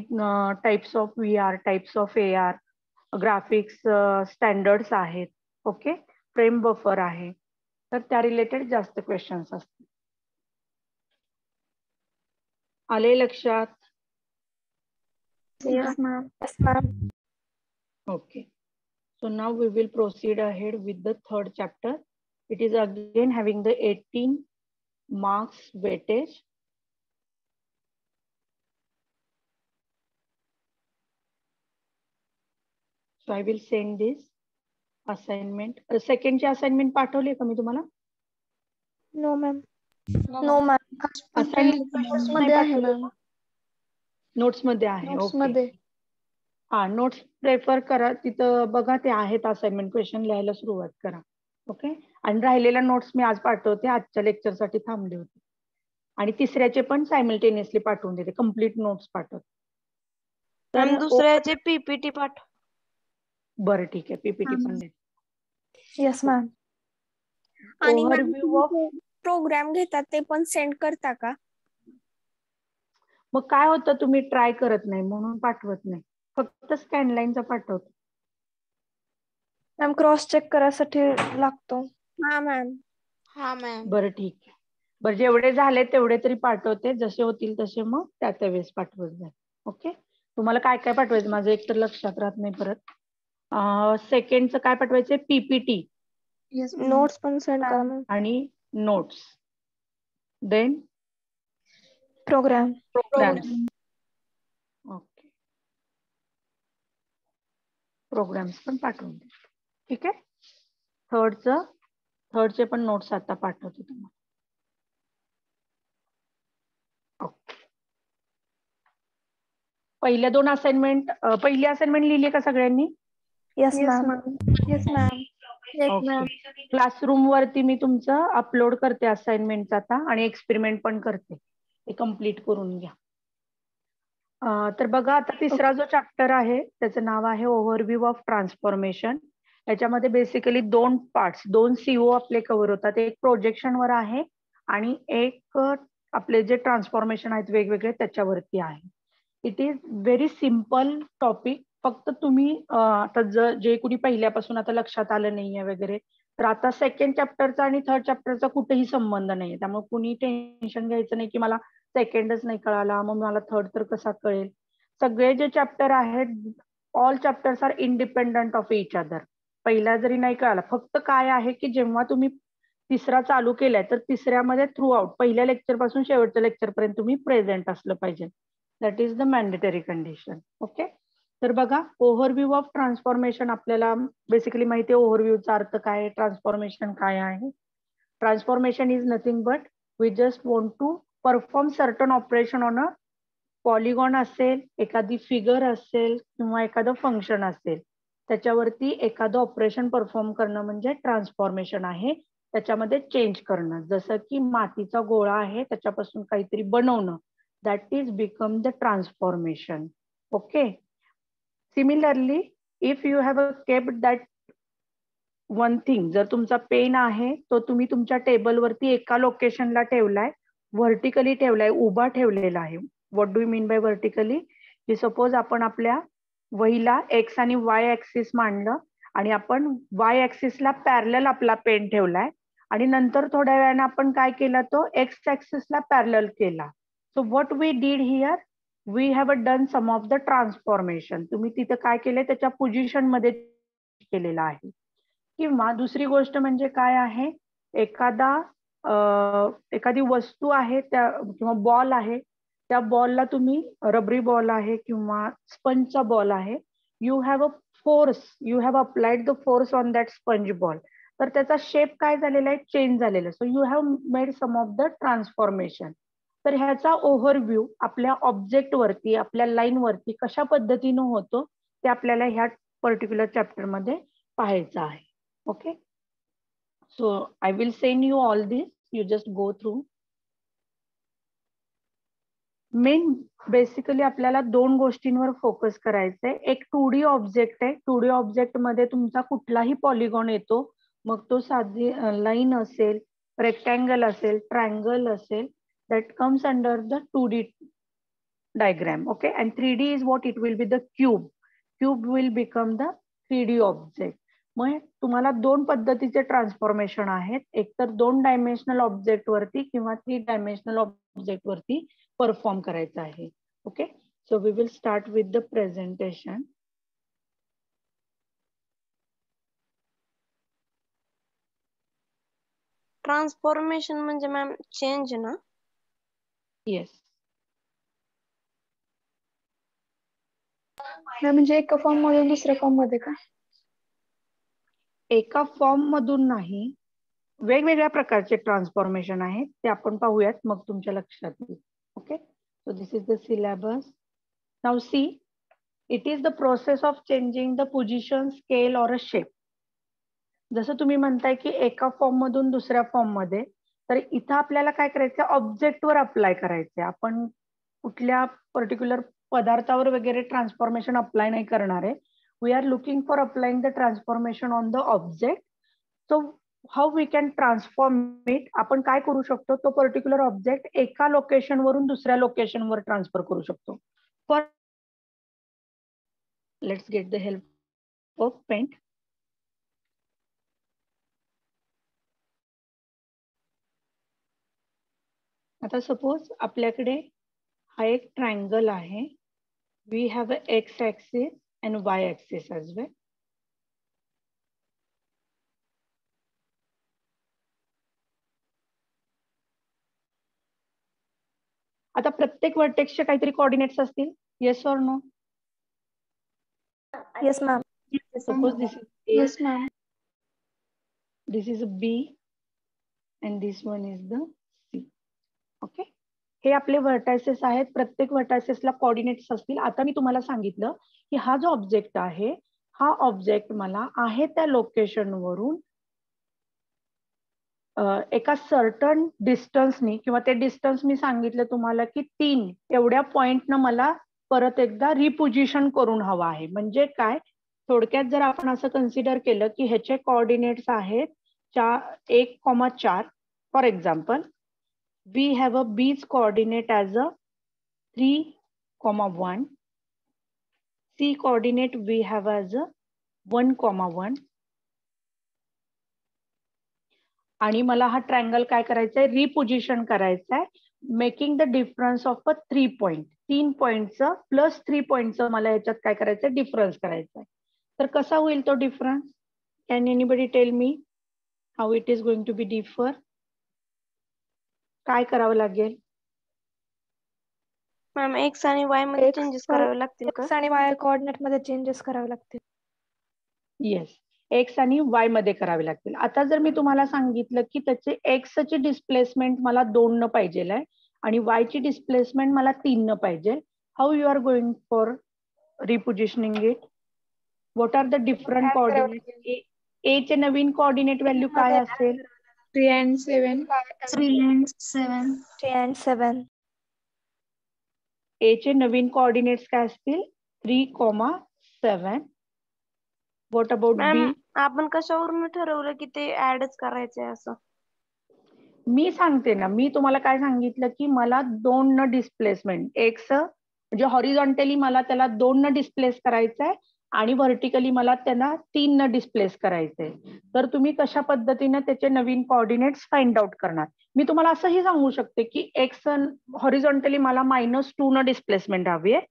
types of VR, types of AR, graphics standards आहेत. ओके. फ्रेम बफर आहे, तर त्या रिलेटेड जास्त क्वेश्चन्स असतील. आले लक्षात? Yes ma'am. Okay. So now we will proceed ahead with the third chapter. It is again having the 18 marks weightage. So I will send this assignment. Second ची assignment पाठवली का मी तुम्हाला? No ma'am. Assignment मध्ये आहे ma'am. Notes मध्ये आहे. Notes okay. मध्ये. हा, नोट्स प्रेफर करा, तिथं बघा ते आहेत असाइनमेंट क्वेश्चन लिहायला सुरुवात करा. ओके. आणि राहिलेल्या नोट्स मी आज पाठवते, आजच्या लेक्चरसाठी थांबले होते. आणि तिसऱ्याचे पण सायमल्टेनियसली पाठवून देते, कम्प्लीट नोट्स पाठवते. तर दुसऱ्याचे पीपीटी पाठव. बरं, ठीक आहे. पीपीटी पण देते. Yes ma'am. आणि प्रोग्राम घेतात ते पण सेंड करता का? मग काय होतं, तुम्ही ट्राय करत नाही म्हणून पाठवत नाही, फक्त स्कॅनलाईनचा पाठवतो. मॅम क्रॉस चेक करायसाठी लागतो. हा मॅम. बरं, ठीक आहे. बरं, जेवढे झाले तेवढे तरी पाठवते, जसे होतील तसे मग त्या वेळेस पाठवत जाईल. ओके. तुम्हाला काय काय पाठवायचं माझं एक तर लक्षात राहत नाही परत. सेकंडचं काय पाठवायचंय, पीपीटी. नोट्स पण सेंड करा मॅम. आणि notes, then programs. Okay. Programs पण पाठवून दे. ठीक आहे. थर्डचे पण नोट्स आता पाठवते तुम्हाला. ओके. पहिल्या 2 असाइनमेंट, पहिली असाइनमेंट लिहिली का सगळ्यांनी? Yes ma'am. Yes ma'am. Classroom वरती मी तुमचं अपलोड करते असाइनमेंट आता आणि एक्सपेरिमेंट पण करते, ते कम्प्लीट करून घ्या. तर बघा आता तिसरा जो चॅप्टर आहे त्याचं नाव आहे ओव्हरव्ह्यू ऑफ ट्रान्सफॉर्मेशन. याच्यामध्ये बेसिकली 2 पार्ट्स, 2 CO आपले कव्हर होतात. एक प्रोजेक्शन वर आहे आणि एक आपले जे ट्रान्सफॉर्मेशन आहेत वेगवेगळे त्याच्यावरती आहे. It is very simple topic. फक्त तुम्ही आता जे कुणी पहिल्यापासून आता लक्षात आलं नाहीये वगैरे, तर आता सेकंड चॅप्टरचा आणि थर्ड चॅप्टरचा कुठेही संबंध नाहीये. त्यामुळे कुणी टेन्शन घ्यायचं नाही की मला सेकंडच नाही कळाला, मग मला थर्ड तर कसा कळेल. सगळे जे चॅप्टर आहेत, all chapters are independent of each other. पहिला जरी नाही कळाला, फक्त काय आहे की जेव्हा तुम्ही तिसरा चालू केलाय तर तिसऱ्यामध्ये थ्रू आउट पहिल्या लेक्चर पासून शेवटच्या लेक्चर पर्यंत तुम्ही प्रेझेंट असलं पाहिजे. That is the mandatory condition. Okay. तर बघा ओव्हरव्ह्यू ऑफ ट्रान्सफॉर्मेशन आपल्याला बेसिकली माहिती आहे ओव्हरव्ह्यूचा अर्थ काय आहे, ट्रान्सफॉर्मेशन काय आहे. Transformation is nothing but we just want to perform certain operation on a polygon असेल, एखादी फिगर असेल किंवा एखादं फंक्शन असेल, त्याच्यावरती एखादं ऑपरेशन परफॉर्म करणं म्हणजे ट्रान्सफॉर्मेशन आहे. त्याच्यामध्ये चेंज करणं, जसं की मातीचा गोळा आहे त्याच्यापासून काहीतरी बनवणं, that is become the transformation. Okay. Similarly if you have kept that one thing, जर तुमचा पेन आहे तो तुम्ही तुमच्या टेबलवरती एका लोकेशनला ठेवलाय, व्हर्टिकली ठेवलाय, उभा ठेवलेला आहे. What do you mean by vertically? की सपोज आपण आपल्या वहीला एक्स आणि वाय ऍक्सिस मांडलं आणि आपण वाय ऍक्सिसला पॅरलल आपला पेन ठेवलाय आणि नंतर थोड्या वेळाने आपण काय केलं, तो एक्स ऍक्सिसला पॅरलल केला. So what we did here, we have done some of the transformation. तुम्ही तिथं काय केलंय, त्याच्या पोझिशन मध्ये केलेलं आहे. किंवा दुसरी गोष्ट म्हणजे काय आहे, एखादी वस्तू आहे त्या किंवा बॉल आहे, त्या बॉलला तुम्ही रबरी बॉल आहे किंवा स्पंजचा बॉल आहे, you have a force, you have applied the force on that sponge ball, तर त्याचा शेप काय झालेला आहे, चेंज झालेला आहे. So you have made some of the transformation. तर ह्याचा ओव्हरव्ह्यू आपल्या ऑब्जेक्ट वरती, आपल्या लाईन वरती कशा पद्धतीनं होतो ते आपल्याला ह्या पर्टिक्युलर चॅप्टर मध्ये पाहायचं आहे. Okay, so I will send you all this, you just go through. Main basically आपल्याला 2 गोष्टींवर फोकस करायचंय. एक 2D ऑब्जेक्ट आहे. 2D ऑब्जेक्ट मध्ये तुमचा कुठलाही पॉलिगॉन येतो, मग तो साधी लाईन असेल, रेक्टँगल असेल, ट्रायंगल असेल, that comes under the 2D diagram. Okay, and 3D is what it will be, the cube. Cube will become the 3D object. मग तुम्हाला 2 पद्धतीचे ट्रान्सफॉर्मेशन आहेत, एक तर 2 डायमेन्शनल ऑब्जेक्ट वरती किंवा 3 डायमेन्शनल ऑब्जेक्ट वरती परफॉर्म करायचं आहे. Okay, so we will start with the presentation. Transformation म्हणजे मॅम चेंज ना? येस. म्हणजे एका फॉर्म मधून दुसऱ्या फॉर्म मध्ये का? एका फॉर्म मधून नाही, वेगवेगळ्या प्रकारचे ट्रान्सफॉर्मेशन आहेत, ते आपण पाहूयात, मग तुमच्या लक्षात येईल. Okay, so this is the syllabus. Now see, it is the process of changing the position, scale or a shape. जसं तुम्ही म्हणताय की एका फॉर्म मधून दुसऱ्या फॉर्म मध्ये, तर इथं आपल्याला काय करायचं, ऑब्जेक्टवर अप्लाय करायचे. आपण कुठल्या पर्टिक्युलर पदार्थावर वगैरे ट्रान्सफॉर्मेशन अप्लाय नाही करणार आहे. We are looking for applying the transformation on the object. So how we can transform it, आपण काय करू शकतो, तो पर्टिक्युलर ऑब्जेक्ट एका लोकेशन वरून दुसऱ्या लोकेशनवर ट्रान्सफर करू शकतो. For let's get the help of paint. आता सपोज आपल्याकडे हा एक ट्रायंगल आहे. We have a X axis and Y axis as well. आता प्रत्येक वर्टेक्सचे काहीतरी कोऑर्डिनेट्स असतील, yes or no? Yes ma'am. Suppose this is A, Yes ma'am. this is B, and this one is the C. Okay, हे आपले vertices आहेत. प्रत्येक व्हर्टायसेसला coordinates असतील. आता मी तुम्हाला सांगितलं की हा जो ऑब्जेक्ट आहे, हा ऑब्जेक्ट मला आहे त्या लोकेशन वरून एका सर्टन डिस्टन्सनी किंवा ते डिस्टन्स मी सांगितलं तुम्हाला की 3 एवढ्या पॉइंटनं मला परत एकदा रिपोजिशन करून हवं आहे. म्हणजे काय, थोडक्यात जर आपण असं कन्सिडर केलं की ह्याचे कोऑर्डिनेट्स आहेत 1,4. For example, we have a B's coordinate as a 3,1. C coordinate we have as a 1,1. आणि मला हा ट्रायंगल काय करायचा आहे, रिपोजिशन करायचा आहे, making the difference of a 3 point. 3 पॉइंटचं प्लस 3 पॉइंटचं मला याच्यात काय करायचं आहे, डिफरन्स करायचा आहे. तर कसा होईल तो difference? Can anybody tell me how it is going to be differ? काय करावं लागेल? मॅम एक्स आणि वाय मध्ये चेंजेस करावे लागतील का? एक्स आणि वाय कोऑर्डिनेट मध्ये चेंजेस करावे लागतील. येस, एक्स आणि वाय मध्ये करावे लागतील. आता जर मी तुम्हाला सांगितलं की त्याचे एक्स ची डिस्प्लेसमेंट मला 2 न पाहिजे आहे आणि वाय ची डिस्प्लेसमेंट मला 3 न पाहिजे, how you are going for repositioning it? What are the different coordinate? A चे नवीन कोऑर्डिनेट व्हॅल्यू काय असेल? 3 and 7. 3 and 7. 3 and 7. ए चे नवीन कोऑर्डिनेट्स काय असतील? 3,7. What about B? मॅम आपण कशावरून ठरवलं की ते ऍडच करायचंय असं? मी सांगते ना, मी तुम्हाला काय सांगितलं की मला 2 न डिस्प्लेसमेंट, एक्स म्हणजे हॉरिझॉन्टली मला त्याला 2 न डिस्प्लेस करायचं आहे आणि व्हर्टिकली मला त्यांना 3 न डिस्प्लेस करायचंय. तर तुम्ही कशा पद्धतीने त्याचे नवीन कोऑर्डिनेट्स फाइंड आउट करणार? मी तुम्हाला असंही सांगू शकते की एक्स हॉरिझॉन्टली मला -2 न डिस्प्लेसमेंट हवी आहे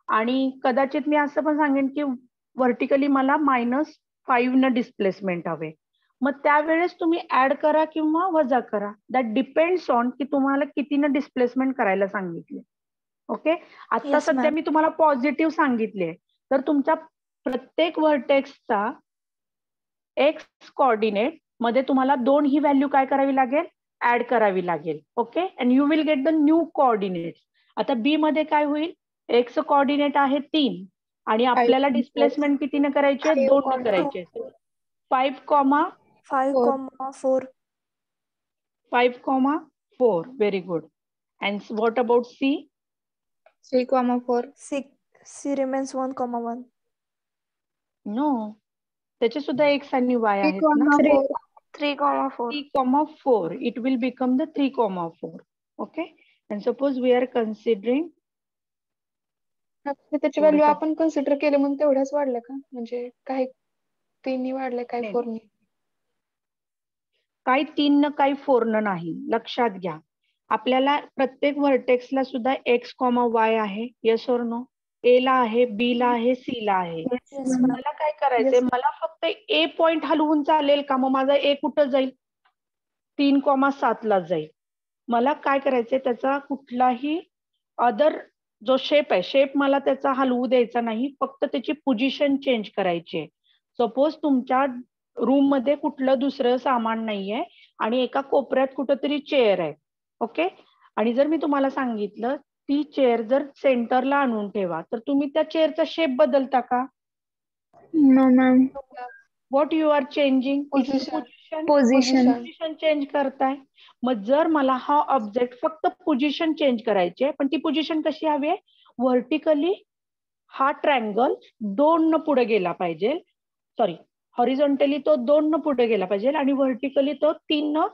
आणि कदाचित मी असं पण सांगेन की व्हर्टिकली मला -5 न डिस्प्लेसमेंट हवे. मग त्यावेळेस तुम्ही ऍड करा किंवा वजा करा, दॅट डिपेंड्स ऑन की तुम्हाला कितीनं डिस्प्लेसमेंट करायला सांगितले. ओके, आता Yes, सध्या ma'am. मी तुम्हाला पॉझिटिव्ह सांगितले, तर तुमच्या प्रत्येक व्हर्टेक्सचा एक्स कोऑर्डिनेट मध्ये तुम्हाला 2 ही व्हॅल्यू काय करावी लागेल, ऍड करावी लागेल. Okay, and you will get the new coordinate. आता बी मध्ये काय होईल, एक्स कोऑर्डिनेट आहे 3 आणि आपल्याला डिस्प्लेसमेंट कितीनं करायचे, 2 न करायचे. 5,4. 5,4. Very good. And what about C? 3,4. C remains 1,1. No. त्याचे सुद्धा एक्स आणि वाय आहेत ना. 3,4. 3,4. It will become the 3,4. Okay. And suppose we are considering त्याची व्हॅल्यू आपण कन्सिडर केले म्हणून तेवढ्याच वाढल्या का? म्हणजे काही 3 वाढले, काही 4 काही 3 न काही 4 न नाही. लक्षात घ्या, आपल्याला प्रत्येक व्हर्टेक्सला सुद्धा एक्स कॉमा वाय आहे. येस और नो? ए ला आहे, बी ला आहे, सी ला आहे. मला काय करायचंय, मला फक्त ए पॉइंट हलवून चालेल का? मग माझा ए कुठं जाईल, 3,7 ला जाईल. मला काय करायचंय, त्याचा कुठलाही अदर जो शेप आहे, शेप मला त्याचा हलवू द्यायचा नाही, फक्त त्याची पोझिशन चेंज करायची आहे. सपोज तुमच्या रूम मध्ये कुठलं दुसरं सामान नाहीये आणि एका कोपऱ्यात कुठंतरी चेअर आहे. ओके, आणि जर मी तुम्हाला सांगितलं ती चेअर जर सेंटरला आणून ठेवा, तर तुम्ही त्या चेअरचा शेप बदलता का? No, ma'am. What you are changing? Position change करताय. मग जर मला हा ऑब्जेक्ट फक्त पोझिशन चेंज करायची आहे, पण ती पोझिशन कशी हवी आहे, व्हर्टिकली हा ट्रायंगल 2 न पुढे गेला पाहिजे, सॉरी हॉरिझॉन्टली तो 2 न पुढे गेला पाहिजे आणि व्हर्टिकली तो 3 न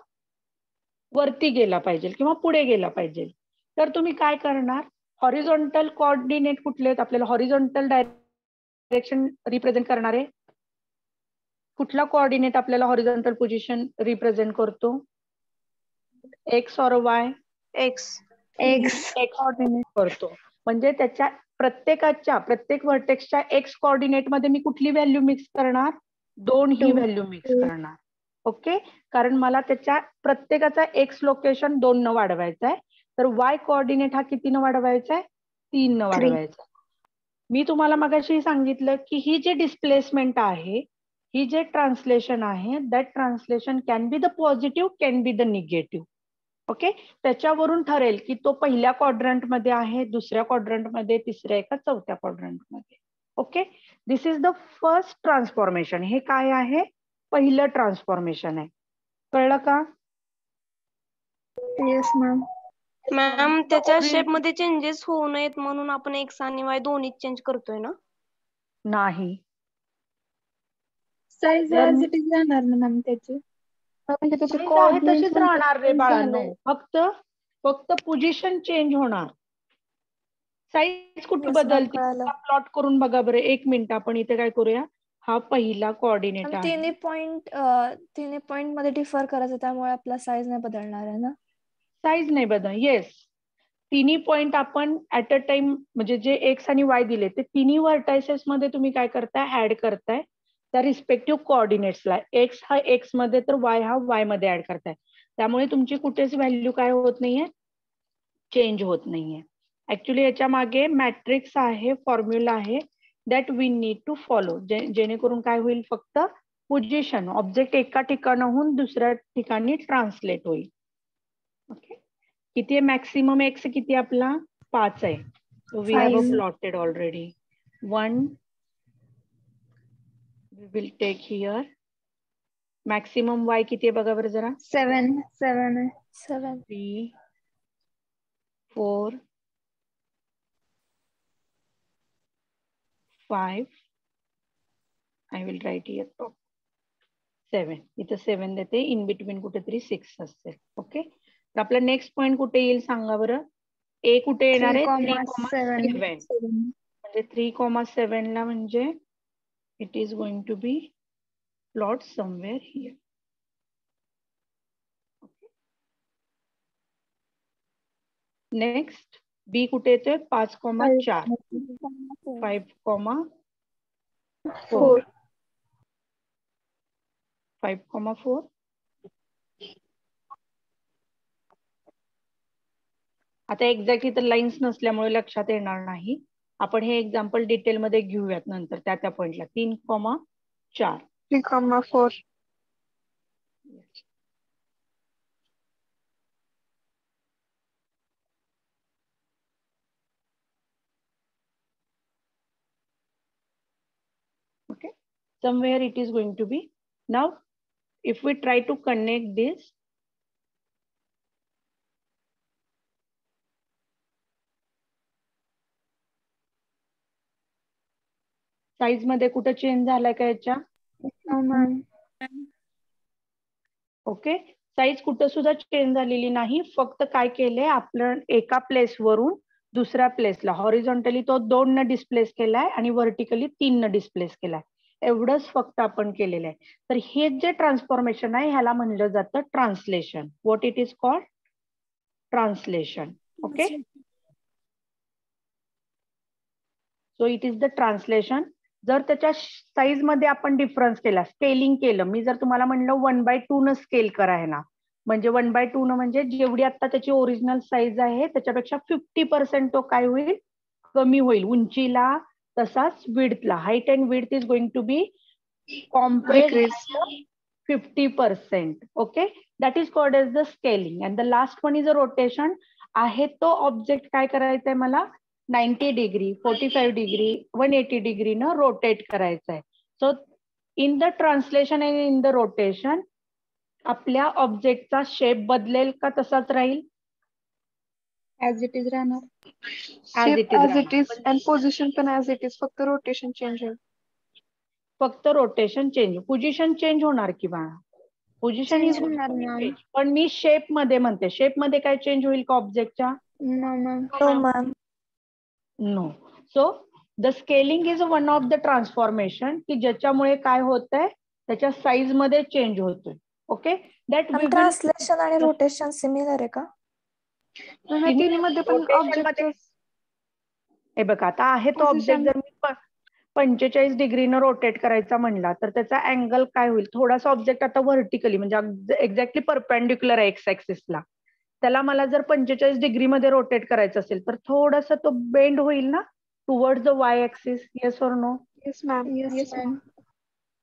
वरती गेला पाहिजे किंवा पुढे गेला पाहिजे. तर तुम्ही काय करणार, हॉरिझॉन्टल कोऑर्डिनेट कुठले आहेत, आपल्याला हॉरिझॉन्टल डायरेक्शन रिप्रेझेंट करणारे कुठला कोऑर्डिनेट आपल्याला हॉरिझॉन्टल पोझिशन रिप्रेझेंट करतो, एक्स और Y? X. X. X coordinate करतो. म्हणजे त्याच्या प्रत्येक व्हर्टेक्सच्या एक्स कोऑर्डिनेट मध्ये मी कुठली व्हॅल्यू मिक्स करणार, 2 ही व्हॅल्यू मिक्स करणार. ओके, कारण मला त्याच्या प्रत्येकाचा एक्स लोकेशन 2 न वाढवायचा आहे, तर वाय कोऑर्डिनेट हा किती न वाढवायचा आहे, 3 न वाढवायचा. मी तुम्हाला मगाशी सांगितलं की ही जे डिस्प्लेसमेंट आहे, ही जे ट्रान्सलेशन आहे, that translation can be the positive, can be the negative. Okay, त्याच्यावरून ठरेल की तो पहिल्या क्वाड्रंट मध्ये आहे, दुसऱ्या क्वाड्रंट मध्ये, तिसऱ्या का चौथ्या क्वाड्रंट मध्ये. Okay, this is the first transformation. हे काय आहे, पहिलं ट्रान्सफॉर्मेशन आहे. कळलं का? Yes, ma'am. मॅम त्याच्या शेप मध्ये चेंजेस होऊ नयेत म्हणून आपण एक्स आणि वाय दोन्ही चेंज करतोय ना. नाही. साईज जर ऍज इट इज राहणार ना मॅम त्याची. म्हणजे त्याचे size आहे coordinates तशीच पण राहणार रे change बाळांनो. झाले. फक्त पोझिशन चेंज होणार. साईज कुठे Yes, ma'am. बदलते कळालं. प्लॉट करून बघा बरं. 1 मिनिट आपण इथे काय करूया. हा पहिला कोऑर्डिनेट आणि आहे. तिन्ही पॉइंट मध्ये डिफर करायचं त्यामुळे आपला साईज नाही बदलणार आहे ना. साईज नाही बदल. येस. तिन्ही पॉइंट आपण ऍट अ टाइम म्हणजे जे एक्स आणि वाय दिले ते तिन्ही व्हर्टायसेस मध्ये तुम्ही काय करताय ऍड करताय त्या रिस्पेक्टिव्ह कोऑर्डिनेट्सला. एक्स हा एक्स मध्ये तर वाय हा वाय मध्ये ऍड करताय. त्यामुळे तुमची कुठेच व्हॅल्यू काय होत नाहीये चेंज होत नाहीये. ऍक्च्युली याच्या मागे मॅट्रिक्स आहे फॉर्म्युला आहे that we need to follow. जेणेकरून काय होईल फक्त पोझिशन ऑब्जेक्ट एका ठिकाणाहून दुसऱ्या ठिकाणी ट्रान्सलेट होईल. ओके. किती आहे मॅक्सिमम एक्स किती आपला 5 आहे. So we have a 5. Plotted already. 1 we will take here. Maximum Y किती आहे बघा बरं जरा. 7 आहे. 7. 3 4 5 I will write here 7. इथं 7 देते. इन बिटवीन कुठेतरी 6 असेल. ओके. तर आपला नेक्स्ट पॉइंट कुठे येईल सांगा बरं. ए कुठे येणार आहे 3,7. 3,7. म्हणजे 3,7 ला म्हणजे it is going to be plot somewhere here. Next B कुठे येतोय 5,4. 5,4 5,4. आता एक्झॅक्टली तर लाईन्स नसल्यामुळे लक्षात येणार नाही. आपण हे एक्झाम्पल डिटेलमध्ये घेऊयात नंतर त्या पॉइंटला. 3,4. 3,4. Okay, somewhere it is going to be. Now if we try to connect this, size मध्ये कुठे चेंज झालाय का याच्या. No, ma'am. ओके. साईज कुठं सुद्धा चेंज झालेली नाही. फक्त काय केलंय आपण एका प्लेस वरून दुसऱ्या प्लेसला हॉरिझॉन्टली तो 2 न डिस्प्लेस केलाय आणि व्हर्टिकली 3 न डिस्प्लेस केलाय. एवढंच फक्त आपण केलेलं आहे. तर हे जे ट्रान्सफॉर्मेशन आहे ह्याला म्हणलं जातं translation. What it is called translation. Okay. So it is the translation. जर त्याच्या साईज मध्ये आपण डिफरन्स केला स्केलिंग केलं. मी जर तुम्हाला म्हणलं 1/2 न स्केल करा आहे ना म्हणजे 1/2 न म्हणजे जेवढी आता त्याची ओरिजिनल साईज आहे त्याच्यापेक्षा 50% तो काय होईल कमी होईल उंचीला तसाच विड्थला. Height and width is going to be compressed 50%. Okay. That is called as the scaling. And the last one is a rotation. आहे तो ऑब्जेक्ट काय करायचा आहे मला 90 डिग्री 45 डिग्री 180 डिग्री न रोटेट करायचं आहे. So in the translation and in the rotation आपल्या ऑब्जेक्टचा शेप बदलेल का तसाच राहील. ऍज इट इज राहणार. As it is as it राहणार. इज अँड पोझिशन पण ऍज इट इज. फक्त रोटेशन चेंज होईल. फक्त रोटेशन चेंज. पोझिशन चेंज होणार की बा. पोझिशन इज पण मी शेप मध्ये म्हणते. शेप मध्ये काय चेंज होईल का ऑब्जेक्टच्या. No, ma'am. No. So the scaling is one of the transformation की ज्याच्यामुळे काय होतंय त्याच्या साईज मध्ये चेंज होतोय. Okay. That we will translation आणि रोटेशन सिमिलर आहे का. तिन्ही मध्ये पण ऑब्जेक्ट हे बघा आता आहे तो ऑब्जेक्ट जर मी 45 डिग्रीनं रोटेट करायचा म्हणला तर त्याचा अँगल काय होईल. थोडासा ऑब्जेक्ट आता व्हर्टिकली म्हणजे एक्झॅक्टली परपेंडिक्युलर आहे एक्स ऍक्सिसला. त्याला मला जर 45 डिग्रीमध्ये रोटेट करायचं असेल तर थोडासा तो बेंड होईल ना towards the Y axis. Yes or no. Yes ma'am. Yes, ma'am.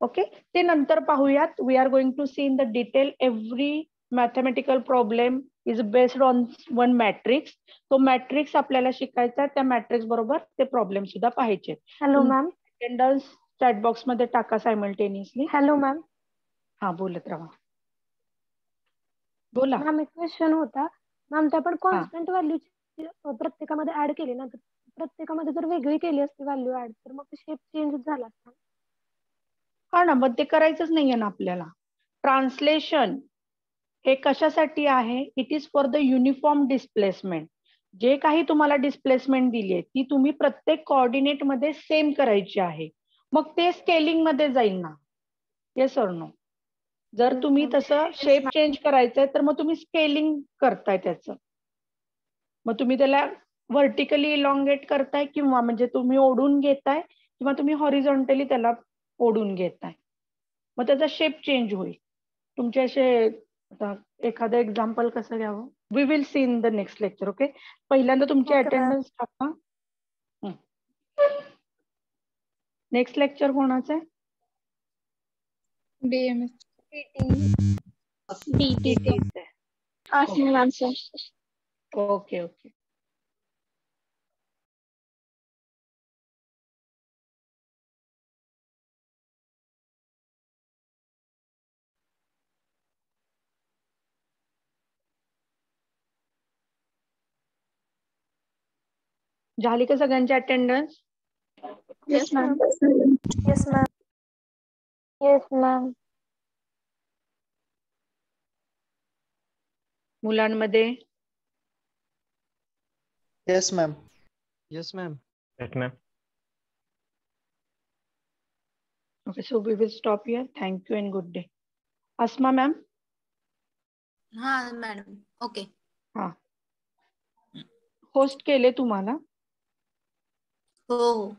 Okay. ते नंतर पाहूयात. We are going to see in the detail. Every mathematical problem is based on one matrix. तो मॅट्रिक्स आपल्याला शिकायचा. त्या मॅट्रिक्स बरोबर ते प्रॉब्लेम सुद्धा पाहायचे. Hello ma'am. Attendance chat box मध्ये टाका सायमल्टेनियसली. Hello ma'am. हा बोलत राहा. बोला. मॅम एक क्वेश्चन होता. मॅम ते आपण कॉन्स्टंट व्हॅल्यू प्रत्येकामध्ये ऍड केली ना, तर प्रत्येकामध्ये जर वेगळी केली असती व्हॅल्यू ऍड, तर मग शेप चेंज झाला असता. हा ना, मग ते करायचंच नाहीये ना आपल्याला. ट्रान्सलेशन हे कशासाठी आहे? It is for the uniform displacement. जे काही तुम्हाला डिस्प्लेसमेंट दिली आहे ती तुम्ही प्रत्येक कोऑर्डिनेट मध्ये सेम करायची आहे. मग ते स्केलिंग मध्ये जाईल ना. Yes or no? जर तुम्ही तसं शेप चेंज करायचंय तर मग तुम्ही स्केलिंग करताय त्याचं. मग तुम्ही त्याला व्हर्टिकली इलॉंगेट करताय किंवा म्हणजे तुम्ही ओढून घेताय किंवा तुम्ही हॉरिझॉन्टली त्याला ओढून घेताय. मग त्याचा शेप चेंज होईल. तुमचे असे आता एखादं एक्झाम्पल कसं घ्यावं? We will see in the next lecture. Okay, पहिल्यांदा तुमची Okay, ma'am. अटेंडन्स टाका. नेक्स्ट लेक्चर कोणाचं आहे? DMS. Ma'am sir. Okay okay. झाली का सगळ्यांची attendance? Yes ma'am. Yes ma'am. Yes ma'am. मुलांमध्ये? Yes, ma'am. Yes, ma'am. Yes, ma'am. Okay, so we will stop here. Thank you and good day. Asma ma'am? हा madam. Okay. हा. Host केले तुम्हाला? हो.